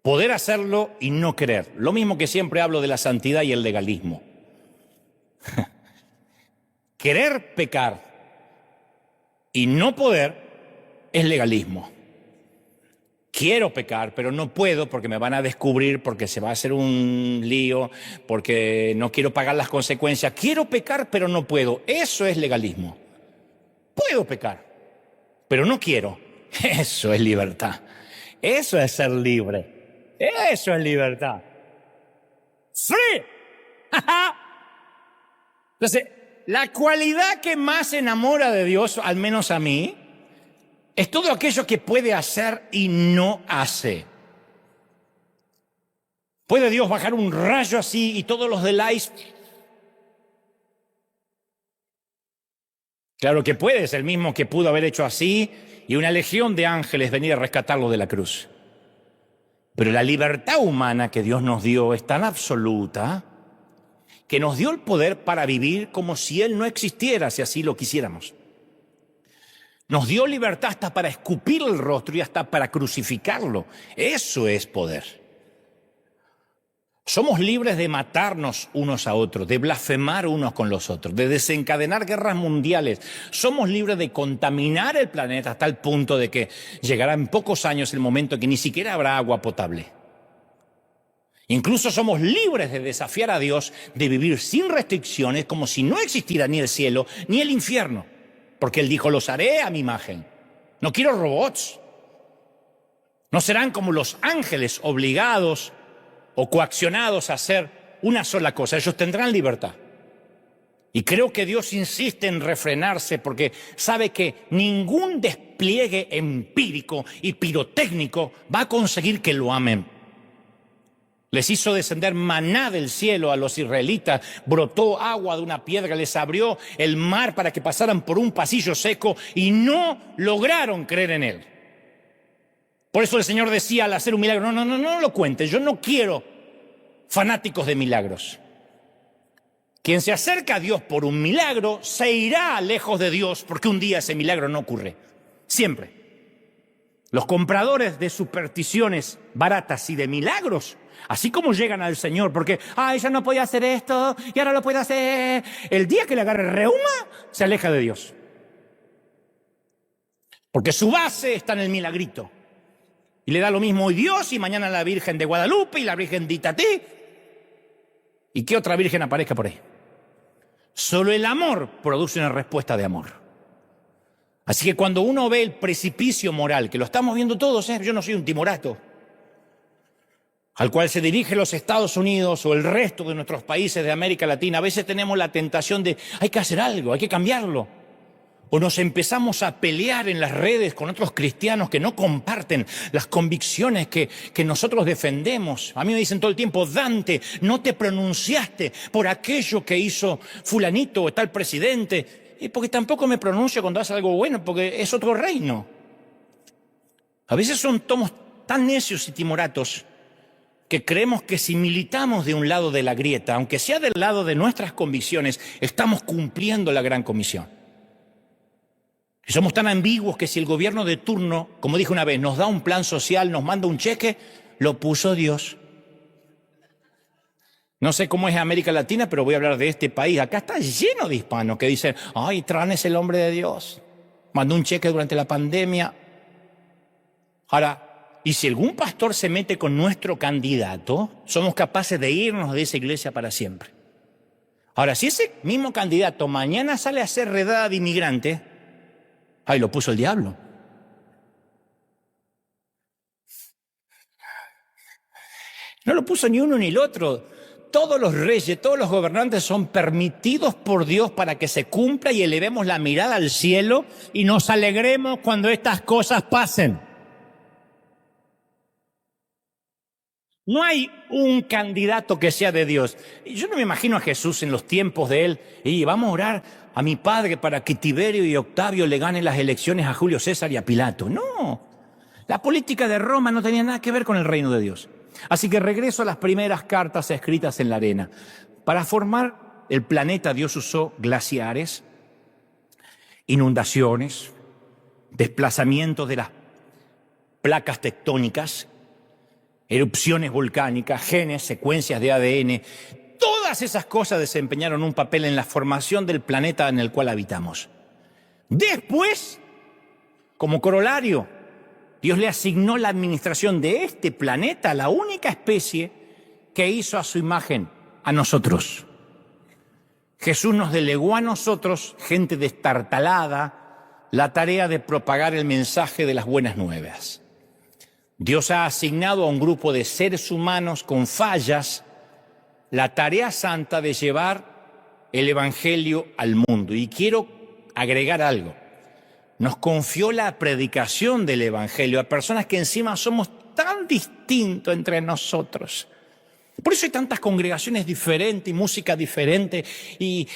[SPEAKER 1] poder hacerlo y no querer. Lo mismo que siempre hablo de la santidad y el legalismo. Querer pecar y no poder es legalismo. Quiero pecar, pero no puedo porque me van a descubrir, porque se va a hacer un lío, porque no quiero pagar las consecuencias. Quiero pecar, pero no puedo. Eso es legalismo. Puedo pecar, pero no quiero. Eso es libertad. Eso es ser libre. Eso es libertad. ¡Free! Entonces, la cualidad que más enamora de Dios, al menos a mí, es todo aquello que puede hacer y no hace. ¿Puede Dios bajar un rayo así y todos los del ice? Claro que puede, es el mismo que pudo haber hecho así y una legión de ángeles venir a rescatarlo de la cruz. Pero la libertad humana que Dios nos dio es tan absoluta que nos dio el poder para vivir como si Él no existiera, si así lo quisiéramos. Nos dio libertad hasta para escupir el rostro y hasta para crucificarlo. Eso es poder. Somos libres de matarnos unos a otros, de blasfemar unos con los otros, de desencadenar guerras mundiales. Somos libres de contaminar el planeta hasta el punto de que llegará en pocos años el momento en que ni siquiera habrá agua potable. Incluso somos libres de desafiar a Dios, de vivir sin restricciones, como si no existiera ni el cielo ni el infierno. Porque Él dijo, los haré a mi imagen. No quiero robots. No serán como los ángeles obligados o coaccionados a hacer una sola cosa. Ellos tendrán libertad. Y creo que Dios insiste en refrenarse porque sabe que ningún despliegue empírico y pirotécnico va a conseguir que lo amen. Les hizo descender maná del cielo a los israelitas, brotó agua de una piedra, les abrió el mar para que pasaran por un pasillo seco y no lograron creer en Él. Por eso el Señor decía al hacer un milagro, no lo cuentes, yo no quiero fanáticos de milagros. Quien se acerca a Dios por un milagro se irá lejos de Dios porque un día ese milagro no ocurre. Siempre. Los compradores de supersticiones baratas y de milagros, así como llegan al Señor porque, ella no podía hacer esto y ahora lo puede hacer. El día que le agarre reuma, se aleja de Dios. Porque su base está en el milagrito. Y le da lo mismo hoy Dios y mañana la Virgen de Guadalupe y la Virgen de Itatí. ¿Y qué otra virgen aparezca por ahí? Solo el amor produce una respuesta de amor. Así que cuando uno ve el precipicio moral, que lo estamos viendo todos, yo no soy un timorato, al cual se dirigen los Estados Unidos o el resto de nuestros países de América Latina, a veces tenemos la tentación de hay que hacer algo, hay que cambiarlo. O nos empezamos a pelear en las redes con otros cristianos que no comparten las convicciones que nosotros defendemos. A mí me dicen todo el tiempo, Dante, no te pronunciaste por aquello que hizo fulanito o tal presidente. Y porque tampoco me pronuncio cuando hace algo bueno, porque es otro reino. A veces somos tan necios y timoratos que creemos que si militamos de un lado de la grieta, aunque sea del lado de nuestras convicciones, estamos cumpliendo la gran comisión. Y somos tan ambiguos que si el gobierno de turno, como dije una vez, nos da un plan social, nos manda un cheque, lo puso Dios. No sé cómo es América Latina, pero voy a hablar de este país. Acá está lleno de hispanos que dicen, ay, Trump es el hombre de Dios. Mandó un cheque durante la pandemia. Ahora, y si algún pastor se mete con nuestro candidato, somos capaces de irnos de esa iglesia para siempre. Ahora, si ese mismo candidato mañana sale a hacer redada de inmigrante, ahí lo puso el diablo. No lo puso ni uno ni el otro. Todos los reyes, todos los gobernantes son permitidos por Dios para que se cumpla y elevemos la mirada al cielo y nos alegremos cuando estas cosas pasen. No hay un candidato que sea de Dios. Yo no me imagino a Jesús en los tiempos de él y vamos a orar a mi padre para que Tiberio y Octavio le ganen las elecciones a Julio César y a Pilato. No, la política de Roma no tenía nada que ver con el reino de Dios. Así que regreso a las primeras cartas escritas en la arena. Para formar el planeta Dios usó glaciares, inundaciones, desplazamientos de las placas tectónicas, erupciones volcánicas, genes, secuencias de ADN. Todas esas cosas desempeñaron un papel en la formación del planeta en el cual habitamos. Después, como corolario, Dios le asignó la administración de este planeta a la única especie que hizo a su imagen, a nosotros. Jesús nos delegó a nosotros, gente destartalada, la tarea de propagar el mensaje de las buenas nuevas. Dios ha asignado a un grupo de seres humanos con fallas la tarea santa de llevar el Evangelio al mundo. Y quiero agregar algo. Nos confió la predicación del Evangelio a personas que encima somos tan distintos entre nosotros. Por eso hay tantas congregaciones diferentes y música diferente. Y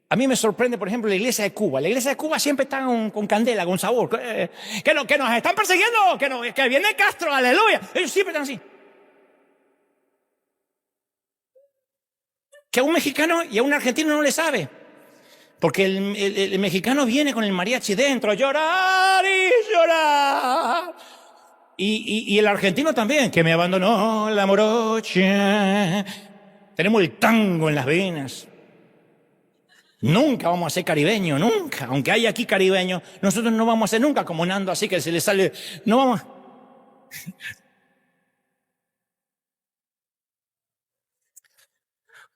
[SPEAKER 1] a mí me sorprende, por ejemplo, la iglesia de Cuba. La iglesia de Cuba siempre está con candela, con sabor. Que nos están persiguiendo, que viene Castro, aleluya. Ellos siempre están así. Que a un mexicano y a un argentino no le sabe. Porque el mexicano viene con el mariachi dentro, a llorar y llorar. Y el argentino también, que me abandonó la morocha. Tenemos el tango en las venas. Nunca vamos a ser caribeños, nunca. Aunque hay aquí caribeños, nosotros no vamos a ser nunca como Nando, así que se le sale... No vamos...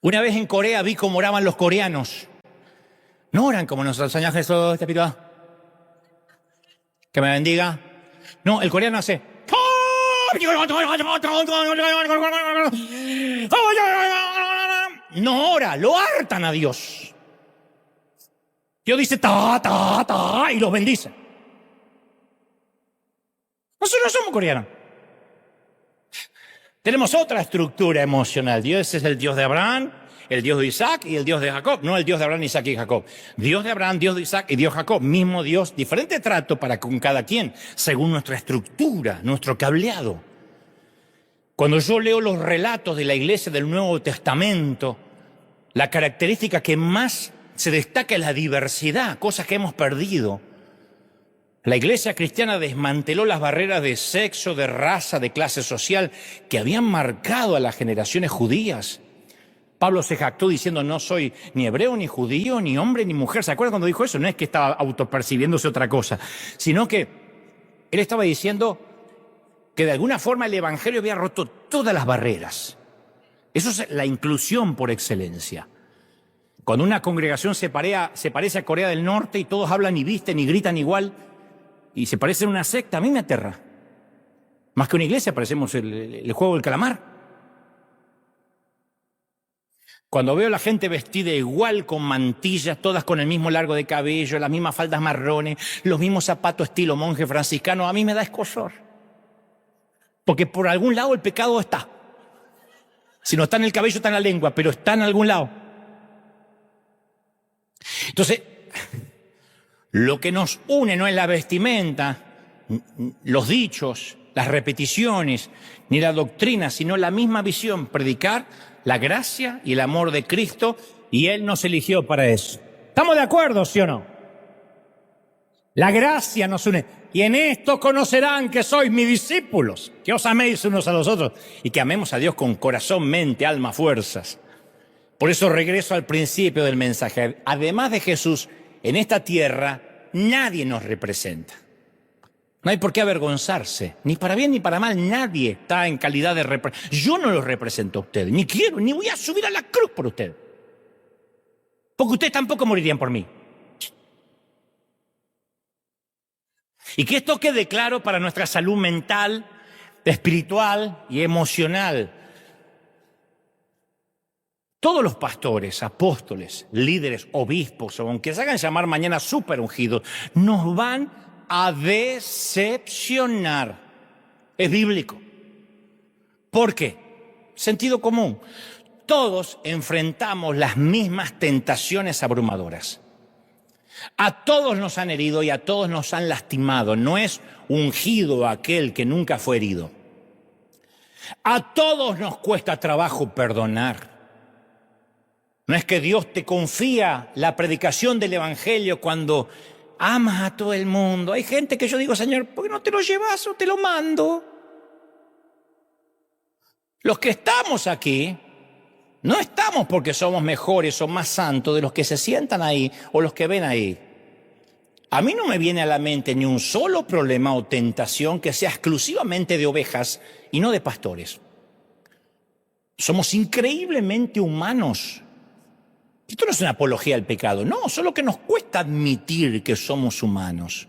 [SPEAKER 1] Una vez en Corea vi cómo oraban los coreanos. No oran como nosotros, Señor Jesús, te pido que me bendiga. No, el coreano hace... No ora, lo hartan a Dios. Dios dice ta, ta, ta, y los bendice. Nosotros no somos coreanos. Tenemos otra estructura emocional. Dios es el Dios de Abraham, el Dios de Isaac y el Dios de Jacob. No el Dios de Abraham, Isaac y Jacob. Dios de Abraham, Dios de Isaac y Dios de Jacob. Mismo Dios, diferente trato para con cada quien, según nuestra estructura, nuestro cableado. Cuando yo leo los relatos de la iglesia del Nuevo Testamento, la característica que más se destaca es la diversidad, cosas que hemos perdido. La iglesia cristiana desmanteló las barreras de sexo, de raza, de clase social que habían marcado a las generaciones judías. Pablo se jactó diciendo, no soy ni hebreo, ni judío, ni hombre, ni mujer. ¿Se acuerdan cuando dijo eso? No es que estaba autopercibiéndose otra cosa, sino que él estaba diciendo que de alguna forma el Evangelio había roto todas las barreras. Eso es la inclusión por excelencia. Cuando una congregación se parece a Corea del Norte y todos hablan y visten y gritan igual y se parecen a una secta, a mí me aterra. Más que una iglesia parecemos el juego del calamar. Cuando veo a la gente vestida igual con mantillas, todas con el mismo largo de cabello, las mismas faldas marrones, los mismos zapatos estilo monje franciscano, a mí me da escozor. Porque por algún lado el pecado está. Si no está en el cabello, está en la lengua, pero está en algún lado. Entonces, lo que nos une no es la vestimenta, los dichos, las repeticiones, ni la doctrina, sino la misma visión, predicar la gracia y el amor de Cristo, y Él nos eligió para eso. ¿Estamos de acuerdo, sí o no? La gracia nos une. Y en esto conocerán que sois mis discípulos, que os améis unos a los otros y que amemos a Dios con corazón, mente, alma, fuerzas. Por eso regreso al principio del mensaje. Además de Jesús, en esta tierra nadie nos representa. No hay por qué avergonzarse, ni para bien ni para mal. Nadie está en calidad de representante. Yo no los represento a ustedes, ni quiero, ni voy a subir a la cruz por ustedes. Porque ustedes tampoco morirían por mí. Y que esto quede claro para nuestra salud mental, espiritual y emocional. Todos los pastores, apóstoles, líderes, obispos, o aunque se hagan llamar mañana súper ungidos, nos van a decepcionar. Es bíblico. ¿Por qué? Sentido común. Todos enfrentamos las mismas tentaciones abrumadoras. A todos nos han herido y a todos nos han lastimado. No es ungido aquel que nunca fue herido. A todos nos cuesta trabajo perdonar. No es que Dios te confía la predicación del Evangelio cuando amas a todo el mundo. Hay gente que yo digo, Señor, ¿por qué no te lo llevas o te lo mando? Los que estamos aquí, no estamos porque somos mejores o más santos de los que se sientan ahí o los que ven ahí. A mí no me viene a la mente ni un solo problema o tentación que sea exclusivamente de ovejas y no de pastores. Somos increíblemente humanos. Esto no es una apología al pecado, no, solo que nos cuesta admitir que somos humanos.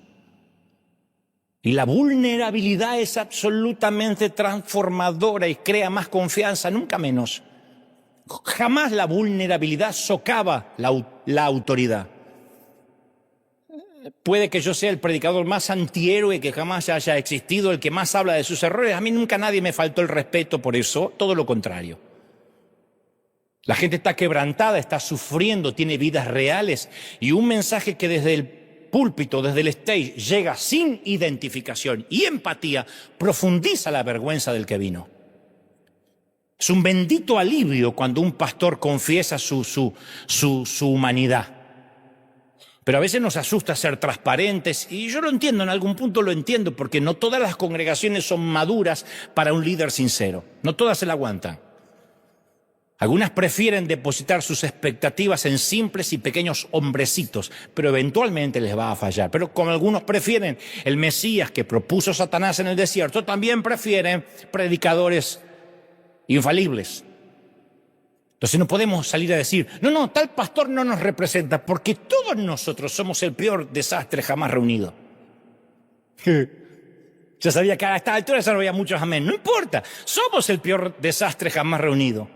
[SPEAKER 1] Y la vulnerabilidad es absolutamente transformadora y crea más confianza, nunca menos. Jamás la vulnerabilidad socava la autoridad. Puede que yo sea el predicador más antihéroe que jamás haya existido, el que más habla de sus errores. A mí nunca nadie me faltó el respeto por eso, todo lo contrario. La gente está quebrantada, está sufriendo, tiene vidas reales y un mensaje que desde el púlpito, desde el stage, llega sin identificación y empatía, profundiza la vergüenza del que vino. Es un bendito alivio cuando un pastor confiesa su humanidad. Pero a veces nos asusta ser transparentes y yo lo entiendo, en algún punto lo entiendo, porque no todas las congregaciones son maduras para un líder sincero. No todas se la aguantan. Algunas prefieren depositar sus expectativas en simples y pequeños hombrecitos, pero eventualmente les va a fallar. Pero como algunos prefieren el Mesías que propuso Satanás en el desierto, también prefieren predicadores infalibles. Entonces no podemos salir a decir, no, tal pastor no nos representa, porque todos nosotros somos el peor desastre jamás reunido. Yo sabía que a esta altura ya no había muchos amén. No importa, somos el peor desastre jamás reunido.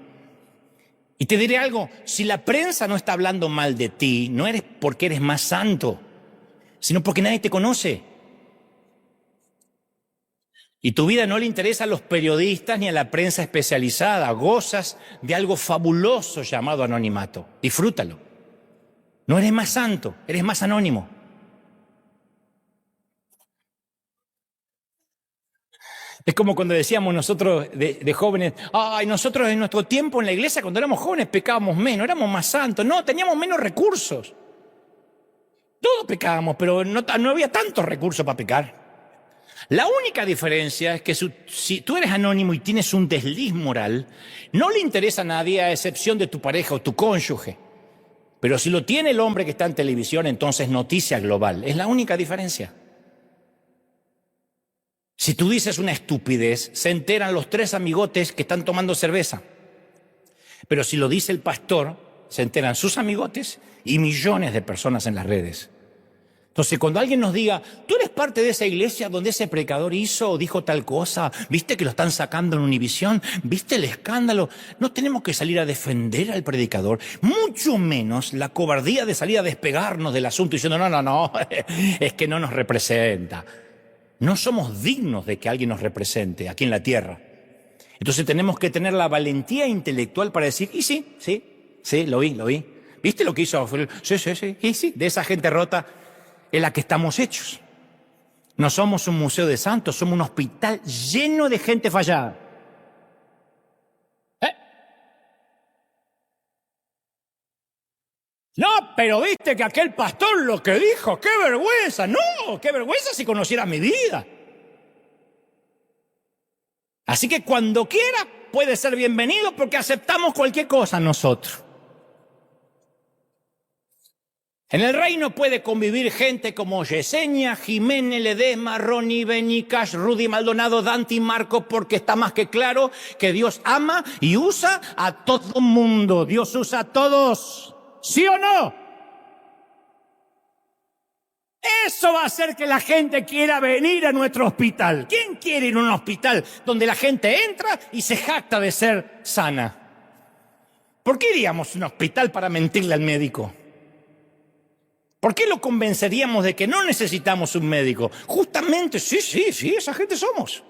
[SPEAKER 1] Y te diré algo, si la prensa no está hablando mal de ti, no eres porque eres más santo, sino porque nadie te conoce. Y tu vida no le interesa a los periodistas ni a la prensa especializada. Gozas de algo fabuloso llamado anonimato. Disfrútalo. No eres más santo, eres más anónimo. Es como cuando decíamos nosotros de jóvenes, nosotros en nuestro tiempo en la iglesia, cuando éramos jóvenes, pecábamos menos, éramos más santos. No, teníamos menos recursos. Todos pecábamos, pero no había tantos recursos para pecar. La única diferencia es que si tú eres anónimo y tienes un desliz moral, no le interesa a nadie a excepción de tu pareja o tu cónyuge. Pero si lo tiene el hombre que está en televisión, entonces noticia global. Es la única diferencia. Si tú dices una estupidez, se enteran los 3 amigotes que están tomando cerveza. Pero si lo dice el pastor, se enteran sus amigotes y millones de personas en las redes. Entonces, cuando alguien nos diga, tú eres parte de esa iglesia donde ese predicador hizo o dijo tal cosa, viste que lo están sacando en Univisión, viste el escándalo, no tenemos que salir a defender al predicador, mucho menos la cobardía de salir a despegarnos del asunto diciendo, no, es que no nos representa. No somos dignos de que alguien nos represente aquí en la tierra. Entonces tenemos que tener la valentía intelectual para decir, y sí, lo vi. ¿Viste lo que hizo? Sí, de esa gente rota es la que estamos hechos. No somos un museo de santos, somos un hospital lleno de gente fallada. No, pero viste que aquel pastor lo que dijo, qué vergüenza. No, qué vergüenza si conociera mi vida. Así que cuando quiera puede ser bienvenido porque aceptamos cualquier cosa nosotros. En el reino puede convivir gente como Yesenia, Jiménez, Ledesma, Ronnie, Benny, Cash, Rudy Maldonado, Dante y Marco, porque está más que claro que Dios ama y usa a todo el mundo. Dios usa a todos. ¿Sí o no? Eso va a hacer que la gente quiera venir a nuestro hospital. ¿Quién quiere ir a un hospital donde la gente entra y se jacta de ser sana? ¿Por qué iríamos a un hospital para mentirle al médico? ¿Por qué lo convenceríamos de que no necesitamos un médico? Justamente, sí, esa gente somos.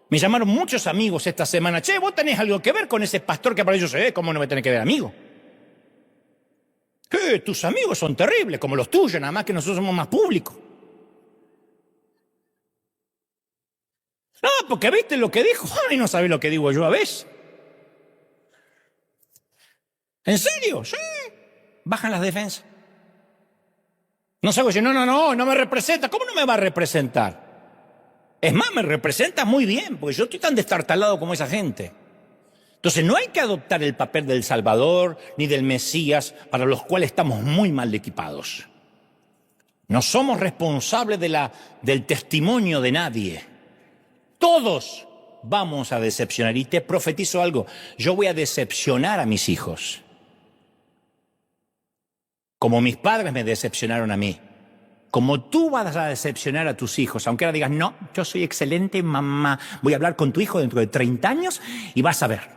[SPEAKER 1] Me llamaron muchos amigos esta semana. Che, ¿vos tenés algo que ver con ese pastor que apareció? ¿Cómo no me tenés que ver, amigo? Tus amigos son terribles, como los tuyos, nada más que nosotros somos más públicos. No, porque viste lo que dijo. Ay, no sabés lo que digo yo a veces. ¿En serio? Sí. Bajan las defensas. No salgo yo, no me representa. ¿Cómo no me va a representar? Es más, me representa muy bien, porque yo estoy tan destartalado como esa gente. Entonces no hay que adoptar el papel del Salvador ni del Mesías, para los cuales estamos muy mal equipados. No somos responsables del testimonio de nadie. Todos vamos a decepcionar. Y te profetizo algo, yo voy a decepcionar a mis hijos. Como mis padres me decepcionaron a mí. Como tú vas a decepcionar a tus hijos, aunque ahora digas, no, yo soy excelente mamá, voy a hablar con tu hijo dentro de 30 años y vas a ver.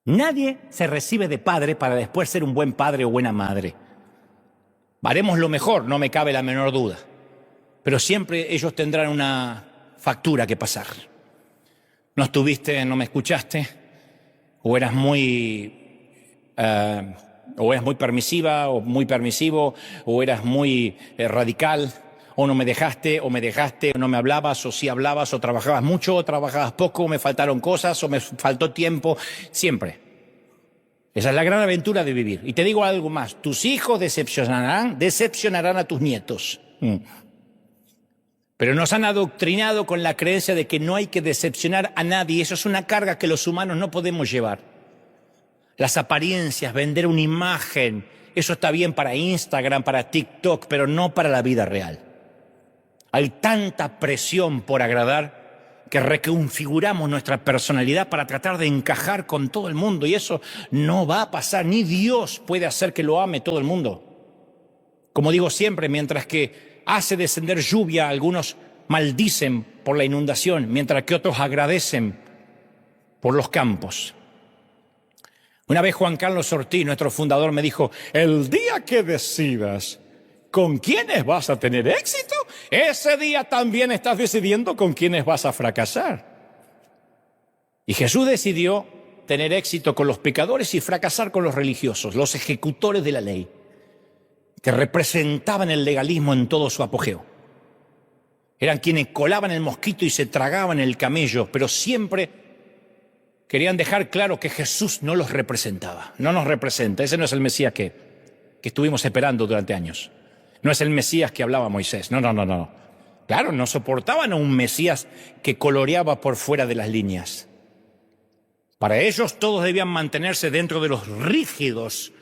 [SPEAKER 1] Nadie se recibe de padre para después ser un buen padre o buena madre. Haremos lo mejor, no me cabe la menor duda. Pero siempre ellos tendrán una factura que pasar. No estuviste, no me escuchaste, o eras muy permisiva o muy permisivo, o eras muy radical, o no me dejaste, o no me hablabas, o sí hablabas, o trabajabas mucho, o trabajabas poco, o me faltaron cosas, o me faltó tiempo, siempre. Esa es la gran aventura de vivir. Y te digo algo más, tus hijos decepcionarán a tus nietos. Pero nos han adoctrinado con la creencia de que no hay que decepcionar a nadie. Eso es una carga que los humanos no podemos llevar. Las apariencias, vender una imagen, eso está bien para Instagram, para TikTok, pero no para la vida real. Hay tanta presión por agradar que reconfiguramos nuestra personalidad para tratar de encajar con todo el mundo, y eso no va a pasar. Ni Dios puede hacer que lo ame todo el mundo. Como digo siempre, mientras que hace descender lluvia, algunos maldicen por la inundación, mientras que otros agradecen por los campos. Una vez Juan Carlos Ortiz, nuestro fundador, me dijo, el día que decidas con quiénes vas a tener éxito, ese día también estás decidiendo con quiénes vas a fracasar. Y Jesús decidió tener éxito con los pecadores y fracasar con los religiosos, los ejecutores de la ley, que representaban el legalismo en todo su apogeo. Eran quienes colaban el mosquito y se tragaban el camello, pero siempre querían dejar claro que Jesús no los representaba, no nos representa. Ese no es el Mesías que estuvimos esperando durante años. No es el Mesías que hablaba Moisés, no. Claro, no soportaban a un Mesías que coloreaba por fuera de las líneas. Para ellos todos debían mantenerse dentro de los rígidos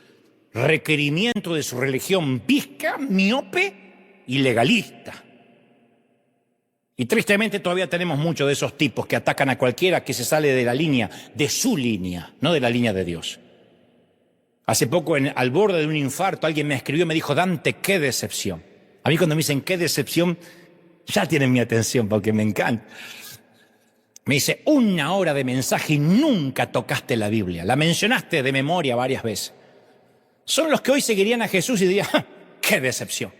[SPEAKER 1] requerimientos de su religión visca, miope y legalista. Y tristemente todavía tenemos muchos de esos tipos que atacan a cualquiera que se sale de la línea, de su línea, no de la línea de Dios. Hace poco, al borde de un infarto, alguien me escribió y me dijo: Dante, qué decepción. A mí cuando me dicen qué decepción, ya tienen mi atención porque me encanta. Me dice: 1 hora de mensaje y nunca tocaste la Biblia. La mencionaste de memoria varias veces. Son los que hoy seguirían a Jesús y dirían: ¡ja! ¡Qué decepción!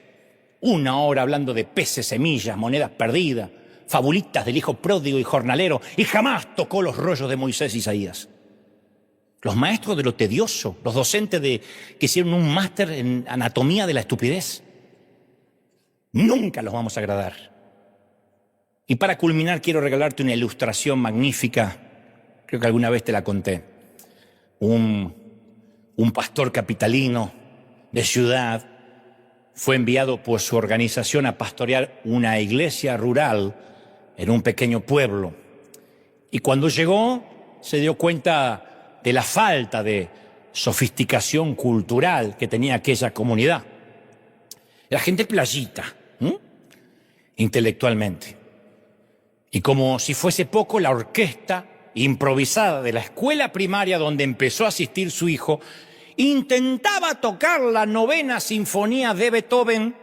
[SPEAKER 1] 1 hora hablando de peces, semillas, monedas perdidas, fabulitas del hijo pródigo y jornalero, y jamás tocó los rollos de Moisés y Isaías. Los maestros de lo tedioso, los docentes que hicieron un máster en anatomía de la estupidez. Nunca los vamos a agradar. Y para culminar quiero regalarte una ilustración magnífica. Creo que alguna vez te la conté. Un pastor capitalino de ciudad fue enviado por su organización a pastorear una iglesia rural en un pequeño pueblo. Y cuando llegó se dio cuenta de la falta de sofisticación cultural que tenía aquella comunidad. Era gente playita, intelectualmente. Y como si fuese poco, la orquesta improvisada de la escuela primaria donde empezó a asistir su hijo intentaba tocar la 9ª sinfonía de Beethoven,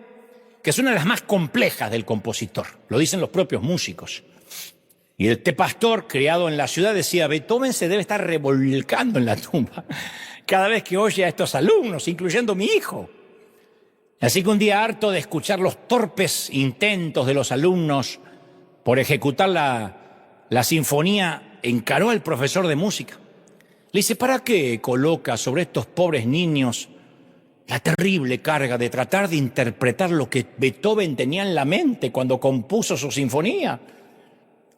[SPEAKER 1] que es una de las más complejas del compositor, lo dicen los propios músicos. Y este pastor, criado en la ciudad, decía: Beethoven se debe estar revolcando en la tumba cada vez que oye a estos alumnos, incluyendo mi hijo. Así que un día, harto de escuchar los torpes intentos de los alumnos por ejecutar la sinfonía, encaró al profesor de música. Le dice: ¿para qué coloca sobre estos pobres niños la terrible carga de tratar de interpretar lo que Beethoven tenía en la mente cuando compuso su sinfonía?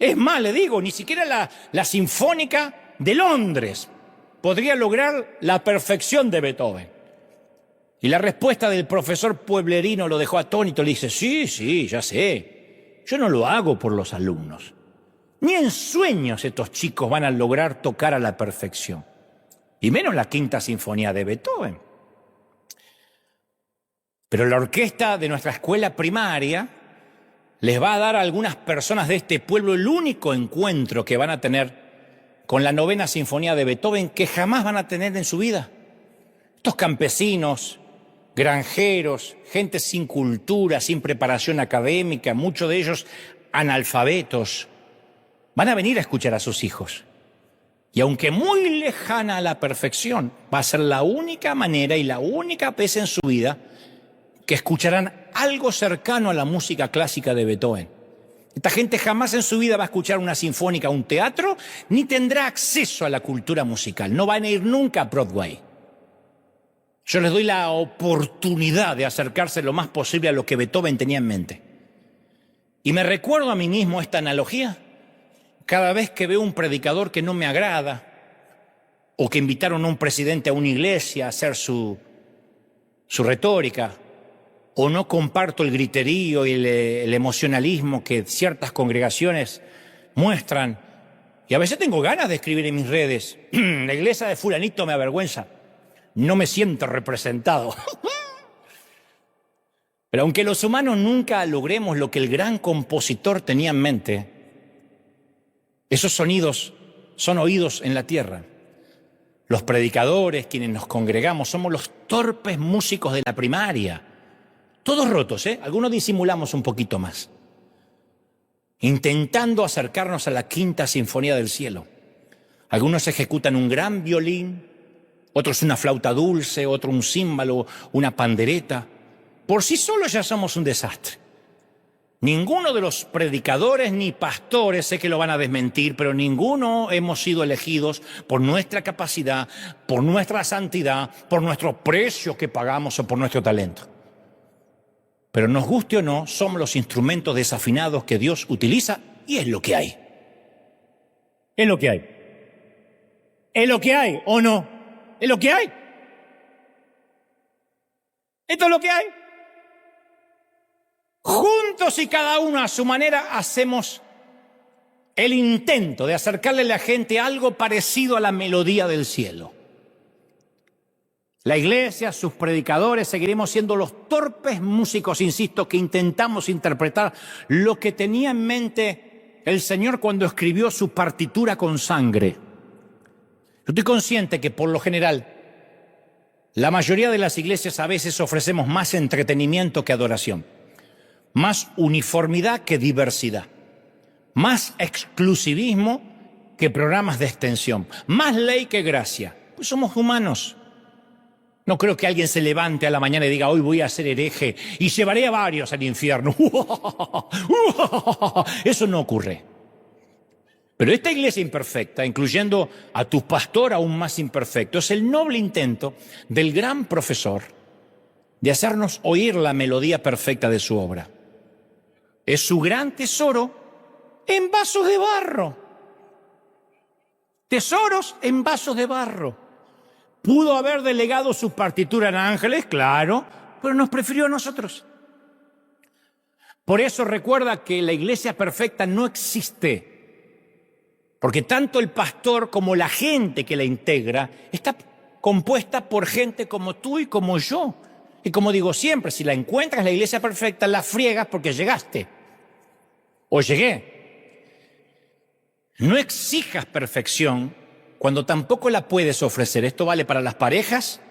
[SPEAKER 1] Es más, le digo, ni siquiera la Sinfónica de Londres podría lograr la perfección de Beethoven. Y la respuesta del profesor pueblerino lo dejó atónito. Le dice: sí, ya sé. Yo no lo hago por los alumnos. Ni en sueños estos chicos van a lograr tocar a la perfección. Y menos la 5ª Sinfonía de Beethoven. Pero la orquesta de nuestra escuela primaria les va a dar a algunas personas de este pueblo el único encuentro que van a tener con la 9ª Sinfonía de Beethoven que jamás van a tener en su vida. Estos campesinos, granjeros, gente sin cultura, sin preparación académica, muchos de ellos analfabetos, van a venir a escuchar a sus hijos. Y aunque muy lejana a la perfección, va a ser la única manera y la única vez en su vida que escucharán algo cercano a la música clásica de Beethoven. Esta gente jamás en su vida va a escuchar una sinfónica, un teatro, ni tendrá acceso a la cultura musical. No van a ir nunca a Broadway. Yo les doy la oportunidad de acercarse lo más posible a lo que Beethoven tenía en mente. Y me recuerdo a mí mismo esta analogía cada vez que veo un predicador que no me agrada, o que invitaron a un presidente a una iglesia a hacer su retórica, o no comparto el griterío y el emocionalismo que ciertas congregaciones muestran. Y a veces tengo ganas de escribir en mis redes: la iglesia de fulanito me avergüenza, no me siento representado. Pero aunque los humanos nunca logremos lo que el gran compositor tenía en mente, esos sonidos son oídos en la tierra. Los predicadores, quienes nos congregamos, somos los torpes músicos de la primaria. Todos rotos, Algunos disimulamos un poquito más, intentando acercarnos a la 5ª Sinfonía del cielo. Algunos ejecutan un gran violín, otros una flauta dulce, otro un címbalo, una pandereta. Por sí solos ya somos un desastre. Ninguno de los predicadores ni pastores, sé que lo van a desmentir, pero ninguno hemos sido elegidos por nuestra capacidad, por nuestra santidad, por nuestro precio que pagamos o por nuestro talento. Pero nos guste o no, somos los instrumentos desafinados que Dios utiliza y es lo que hay. Es lo que hay. Es lo que hay, ¿o no? Es lo que hay. Esto es lo que hay. Juntos y cada uno a su manera hacemos el intento de acercarle a la gente algo parecido a la melodía del cielo. La iglesia, sus predicadores, seguiremos siendo los torpes músicos, insisto, que intentamos interpretar lo que tenía en mente el Señor cuando escribió su partitura con sangre. Yo estoy consciente que por lo general La mayoría de las iglesias a veces ofrecemos más entretenimiento que adoración, más uniformidad que diversidad, más exclusivismo que programas de extensión, más ley que gracia. Pues somos humanos. No creo que alguien se levante a la mañana y diga, hoy voy a ser hereje y llevaré a varios al infierno. Eso no ocurre. Pero esta iglesia imperfecta, incluyendo a tu pastor aún más imperfecto, es el noble intento del gran profesor de hacernos oír la melodía perfecta de su obra. Es su gran tesoro en vasos de barro. Tesoros en vasos de barro. ¿Pudo haber delegado su partitura en ángeles? Claro, pero nos prefirió a nosotros. Por eso recuerda que la iglesia perfecta no existe. Porque tanto el pastor como la gente que la integra está compuesta por gente como tú y como yo. Y como digo siempre, si la encuentras la iglesia perfecta, la friegas porque llegaste. O llegué. No exijas perfección cuando tampoco la puedes ofrecer. Esto vale para las parejas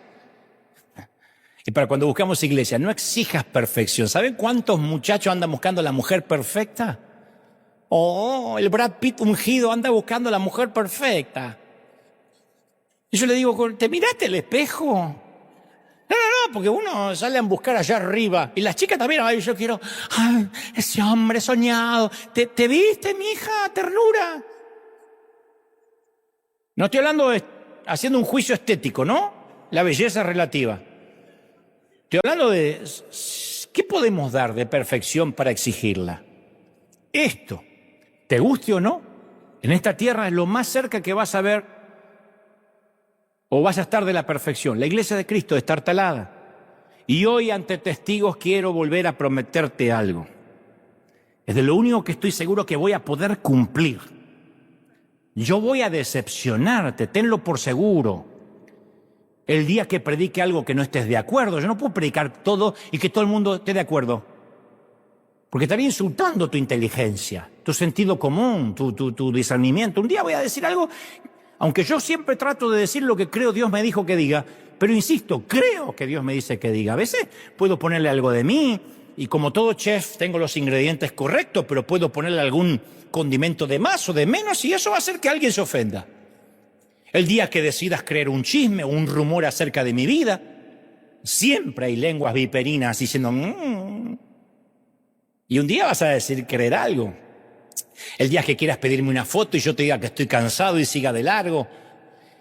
[SPEAKER 1] y para cuando buscamos iglesia. No exijas perfección. ¿Saben cuántos muchachos andan buscando a la mujer perfecta? Oh, el Brad Pitt ungido anda buscando a la mujer perfecta. Y yo le digo, ¿te miraste el espejo? No, porque uno sale a buscar allá arriba. Y las chicas también, ay, yo quiero, ay, ese hombre soñado. ¿Te viste, mija? Ternura. No estoy hablando de haciendo un juicio estético, ¿no? La belleza es relativa. Estoy hablando de, ¿qué podemos dar de perfección para exigirla? Esto. Te guste o no, en esta tierra es lo más cerca que vas a ver o vas a estar de la perfección. La iglesia de Cristo está talada. Y hoy ante testigos quiero volver a prometerte algo. Es de lo único que estoy seguro que voy a poder cumplir. Yo voy a decepcionarte, tenlo por seguro. El día que predique algo que no estés de acuerdo, yo no puedo predicar todo y que todo el mundo esté de acuerdo. Porque estaría insultando tu inteligencia, tu sentido común, tu discernimiento. Un día voy a decir algo, aunque yo siempre trato de decir lo que creo Dios me dijo que diga, pero insisto, creo que Dios me dice que diga. A veces puedo ponerle algo de mí, y como todo chef tengo los ingredientes correctos, pero puedo ponerle algún condimento de más o de menos, y eso va a hacer que alguien se ofenda. El día que decidas creer un chisme o un rumor acerca de mi vida, siempre hay lenguas viperinas diciendo... Y un día vas a decir creer algo. El día que quieras pedirme una foto y yo te diga que estoy cansado y siga de largo.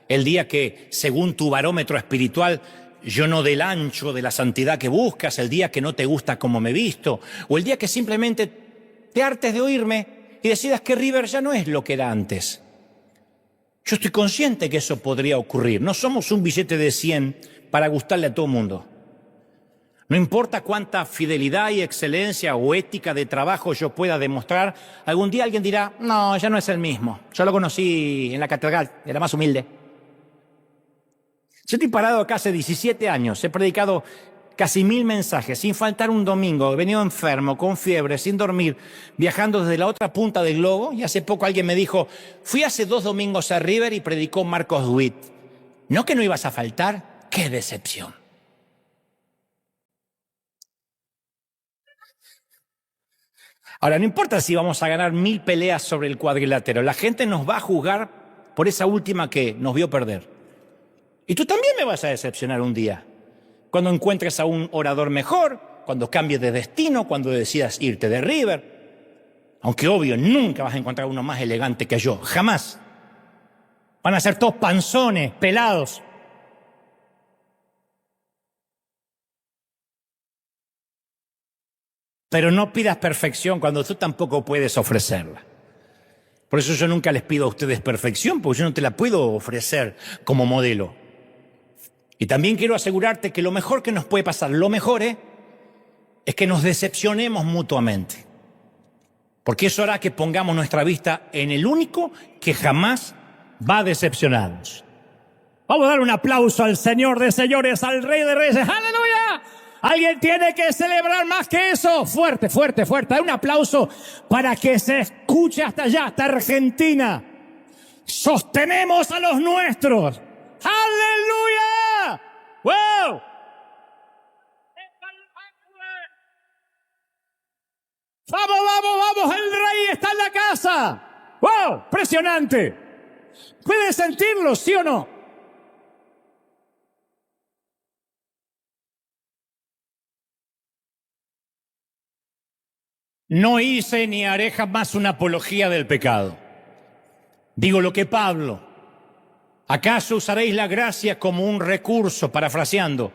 [SPEAKER 1] El día que, según tu barómetro espiritual, yo no dé el ancho de la santidad que buscas. El día que no te gusta cómo me he visto. O el día que simplemente te hartes de oírme y decidas que River ya no es lo que era antes. Yo estoy consciente que eso podría ocurrir. No somos un billete de 100 para gustarle a todo el mundo. No importa cuánta fidelidad y excelencia o ética de trabajo yo pueda demostrar, algún día alguien dirá, no, ya no es el mismo. Yo lo conocí en la catedral, era más humilde. Yo estoy parado acá hace 17 años, he predicado casi 1000 mensajes, sin faltar un domingo, he venido enfermo, con fiebre, sin dormir, viajando desde la otra punta del globo, y hace poco alguien me dijo, fui hace 2 domingos a River y predicó Marcos Witt. ¿No que no ibas a faltar? ¡Qué decepción! Ahora, no importa si vamos a ganar 1000 peleas sobre el cuadrilátero, la gente nos va a juzgar por esa última que nos vio perder. Y tú también me vas a decepcionar un día, cuando encuentres a un orador mejor, cuando cambies de destino, cuando decidas irte de River. Aunque obvio, nunca vas a encontrar uno más elegante que yo, jamás. Van a ser todos panzones, pelados. Pero no pidas perfección cuando tú tampoco puedes ofrecerla. Por eso yo nunca les pido a ustedes perfección, porque yo no te la puedo ofrecer como modelo. Y también quiero asegurarte que lo mejor que nos puede pasar, lo mejor es que nos decepcionemos mutuamente. Porque eso hará que pongamos nuestra vista en el único que jamás va a decepcionarnos. Vamos a dar un aplauso al Señor de señores, al Rey de reyes. ¡Aleluya! Alguien tiene que celebrar más que eso. Fuerte, fuerte, fuerte. Hay un aplauso para que se escuche hasta allá, hasta Argentina. Sostenemos a los nuestros. ¡Aleluya! ¡Wow! ¡Vamos, vamos, vamos! ¡El rey está en la casa! ¡Wow! ¡Impresionante! ¿Pueden sentirlo, sí o no? No hice ni haré jamás una apología del pecado. Digo lo que Pablo. ¿Acaso usaréis la gracia como un recurso, parafraseando,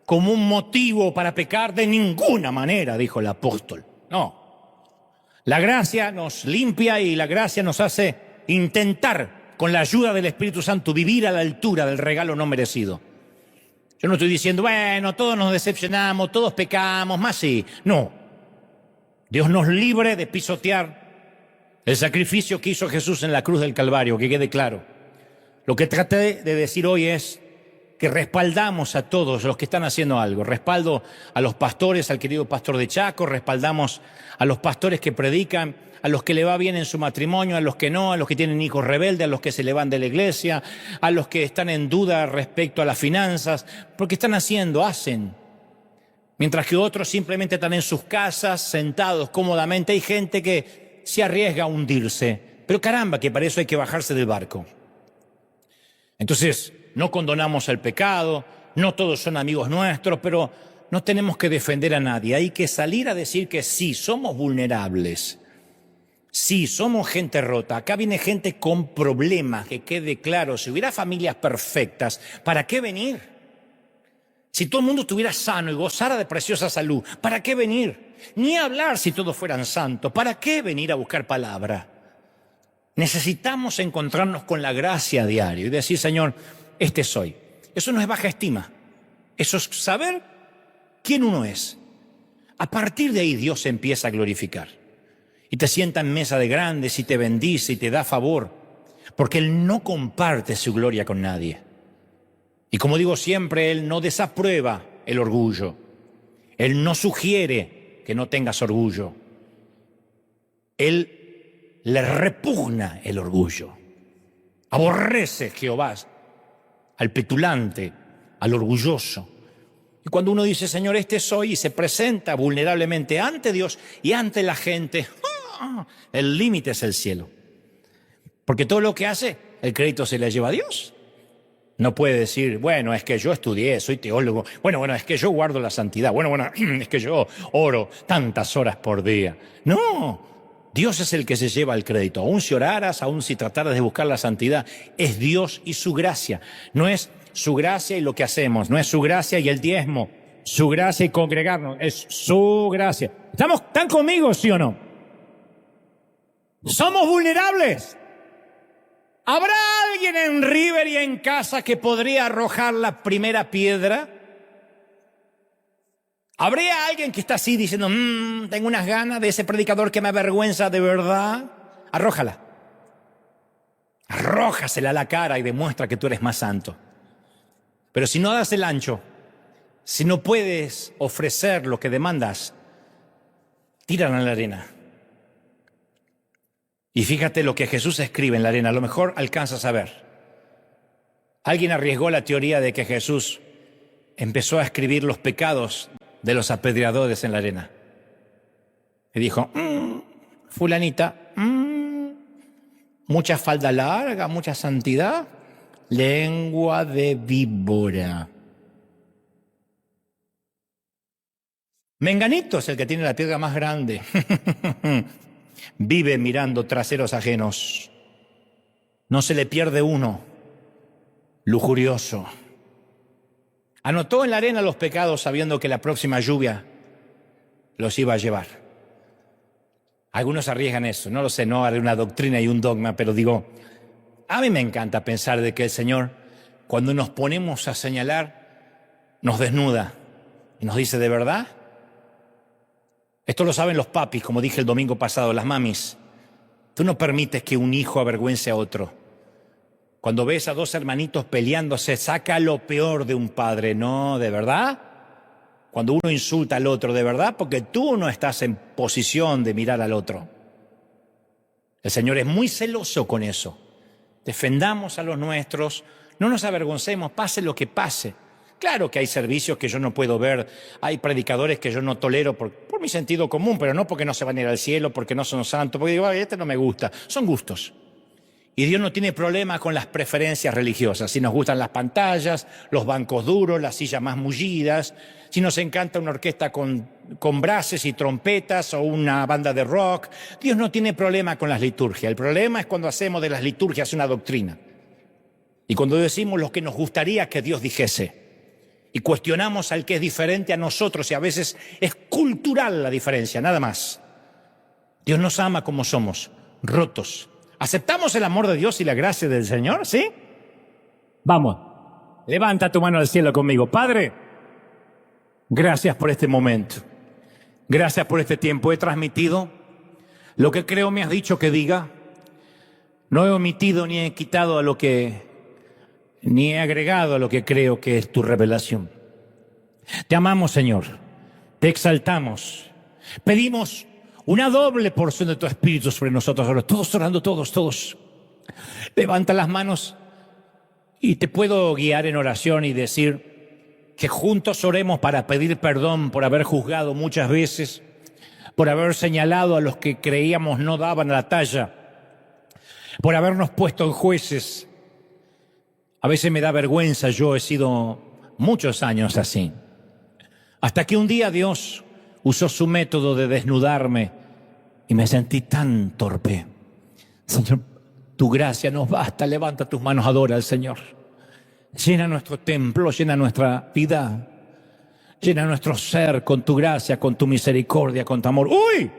[SPEAKER 1] como un motivo para pecar? De ninguna manera, dijo el apóstol. No. La gracia nos limpia y la gracia nos hace intentar, con la ayuda del Espíritu Santo, vivir a la altura del regalo no merecido. Yo no estoy diciendo, bueno, todos nos decepcionamos, todos pecamos, más sí. No. Dios nos libre de pisotear el sacrificio que hizo Jesús en la cruz del Calvario, que quede claro. Lo que traté de decir hoy es que respaldamos a todos los que están haciendo algo. Respaldo a los pastores, al querido pastor de Chaco, respaldamos a los pastores que predican, a los que le va bien en su matrimonio, a los que no, a los que tienen hijos rebeldes, a los que se le van de la iglesia, a los que están en duda respecto a las finanzas, porque están haciendo, hacen. Mientras que otros simplemente están en sus casas, sentados cómodamente. Hay gente que se arriesga a hundirse, pero caramba, que para eso hay que bajarse del barco. Entonces, no condonamos el pecado, no todos son amigos nuestros, pero no tenemos que defender a nadie. Hay que salir a decir que sí, somos vulnerables, sí, somos gente rota. Acá viene gente con problemas, que quede claro. Si hubiera familias perfectas, ¿para qué venir? Si todo el mundo estuviera sano y gozara de preciosa salud, ¿para qué venir? Ni hablar si todos fueran santos, ¿para qué venir a buscar palabra? Necesitamos encontrarnos con la gracia a diario y decir, Señor, este soy. Eso no es baja estima. Eso es saber quién uno es. A partir de ahí Dios se empieza a glorificar. Y te sienta en mesa de grandes y te bendice y te da favor. Porque Él no comparte su gloria con nadie. Y como digo siempre, Él no desaprueba el orgullo. Él no sugiere que no tengas orgullo. Él le repugna el orgullo. Aborrece Jehová al petulante, al orgulloso. Y cuando uno dice, Señor, este soy, y se presenta vulnerablemente ante Dios y ante la gente, el límite es el cielo. Porque todo lo que hace, el crédito se le lleva a Dios. No puede decir, bueno, es que yo estudié, soy teólogo. Bueno, es que yo guardo la santidad. Bueno, es que yo oro tantas horas por día. No. Dios es el que se lleva el crédito. Aún si oraras, aún si trataras de buscar la santidad, es Dios y su gracia. No es su gracia y lo que hacemos, no es su gracia y el diezmo, su gracia y congregarnos, es su gracia. ¿Están conmigo, sí o no? Somos vulnerables. ¿Habrá alguien en River y en casa que podría arrojar la primera piedra? ¿Habría alguien que está así diciendo, tengo unas ganas de ese predicador que me avergüenza de verdad? Arrójala. Arrójasela a la cara y demuestra que tú eres más santo. Pero si no das el ancho, si no puedes ofrecer lo que demandas, tírala en la arena. Y fíjate lo que Jesús escribe en la arena, a lo mejor alcanzas a ver. Alguien arriesgó la teoría de que Jesús empezó a escribir los pecados de los apedreadores en la arena. Y dijo, fulanita, mucha falda larga, mucha santidad, lengua de víbora. Menganito es el que tiene la piedra más grande. Vive mirando traseros ajenos. No se le pierde uno. Lujurioso. Anotó en la arena los pecados sabiendo que la próxima lluvia los iba a llevar. Algunos arriesgan eso, no lo sé, no haré una doctrina y un dogma, pero digo, a mí me encanta pensar de que el Señor, cuando nos ponemos a señalar, nos desnuda y nos dice, ¿de verdad? Esto lo saben los papis, como dije el domingo pasado, las mamis. Tú no permites que un hijo avergüence a otro. Cuando ves a dos hermanitos peleándose, saca lo peor de un padre. No, ¿de verdad? Cuando uno insulta al otro, ¿de verdad? Porque tú no estás en posición de mirar al otro. El Señor es muy celoso con eso. Defendamos a los nuestros, no nos avergoncemos, pase lo que pase. Claro que hay servicios que yo no puedo ver, hay predicadores que yo no tolero por mi sentido común, pero no porque no se van a ir al cielo, porque no son santos, porque digo, este no me gusta. Son gustos. Y Dios no tiene problema con las preferencias religiosas. Si nos gustan las pantallas, los bancos duros, las sillas más mullidas, si nos encanta una orquesta con brases y trompetas o una banda de rock. Dios no tiene problema con las liturgias. El problema es cuando hacemos de las liturgias una doctrina. Y cuando decimos lo que nos gustaría que Dios dijese. Y cuestionamos al que es diferente a nosotros y a veces es cultural la diferencia, nada más. Dios nos ama como somos, rotos. ¿Aceptamos el amor de Dios y la gracia del Señor? ¿Sí? Vamos, levanta tu mano al cielo conmigo. Padre, gracias por este momento. Gracias por este tiempo. He transmitido lo que creo me has dicho que diga. No he omitido ni he quitado ni he agregado a lo que creo que es tu revelación. Te amamos, Señor. Te exaltamos. Pedimos una doble porción de tu Espíritu sobre nosotros ahora. Todos orando, todos. Levanta las manos y te puedo guiar en oración y decir que juntos oremos para pedir perdón por haber juzgado muchas veces, por haber señalado a los que creíamos no daban la talla, por habernos puesto en jueces. A veces me da vergüenza, yo he sido muchos años así. Hasta que un día Dios usó su método de desnudarme y me sentí tan torpe. Señor, tu gracia nos basta. Levanta tus manos, adora al Señor. Llena nuestro templo, llena nuestra vida, llena nuestro ser con tu gracia, con tu misericordia, con tu amor. ¡Uy!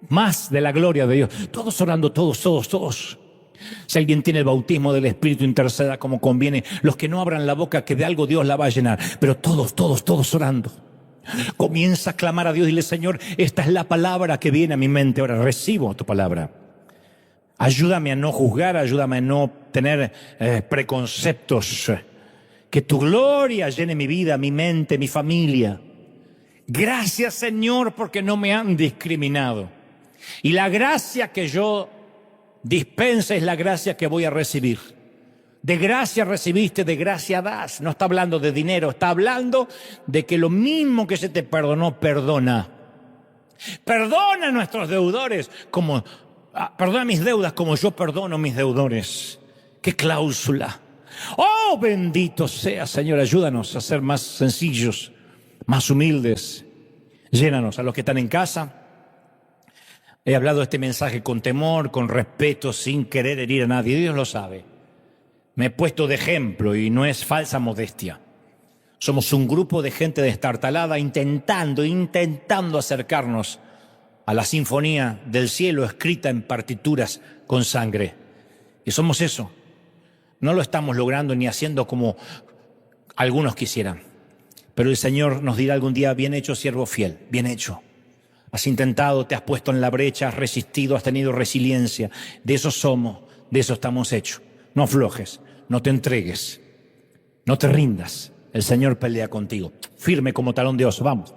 [SPEAKER 1] Más de la gloria de Dios. Todos orando, todos. Si alguien tiene el bautismo del Espíritu, interceda como conviene. Los que no abran la boca, que de algo Dios la va a llenar. Pero todos orando. Comienza a clamar a Dios y dile, Señor, esta es la palabra que viene a mi mente. Ahora recibo tu palabra. Ayúdame a no juzgar, ayúdame a no tener preconceptos. Que tu gloria llene mi vida, mi mente, mi familia. Gracias, Señor, porque no me han discriminado. Y la gracia que yo dispensa es la gracia que voy a recibir. De gracia recibiste, de gracia das. No está hablando de dinero, está hablando de que lo mismo que se te perdonó, perdona. Perdona a nuestros deudores, perdona mis deudas como yo perdono mis deudores. ¡Qué cláusula! ¡Oh, bendito sea, Señor! Ayúdanos a ser más sencillos, más humildes. Llénanos a los que están en casa. He hablado de este mensaje con temor, con respeto, sin querer herir a nadie. Dios lo sabe. Me he puesto de ejemplo y no es falsa modestia. Somos un grupo de gente destartalada intentando acercarnos a la sinfonía del cielo escrita en partituras con sangre. Y somos eso. No lo estamos logrando ni haciendo como algunos quisieran. Pero el Señor nos dirá algún día, bien hecho, siervo fiel, bien hecho. Has intentado, te has puesto en la brecha, has resistido, has tenido resiliencia. De eso somos, de eso estamos hechos. No aflojes, no te entregues, no te rindas. El Señor pelea contigo. Firme como talón de oso, vamos.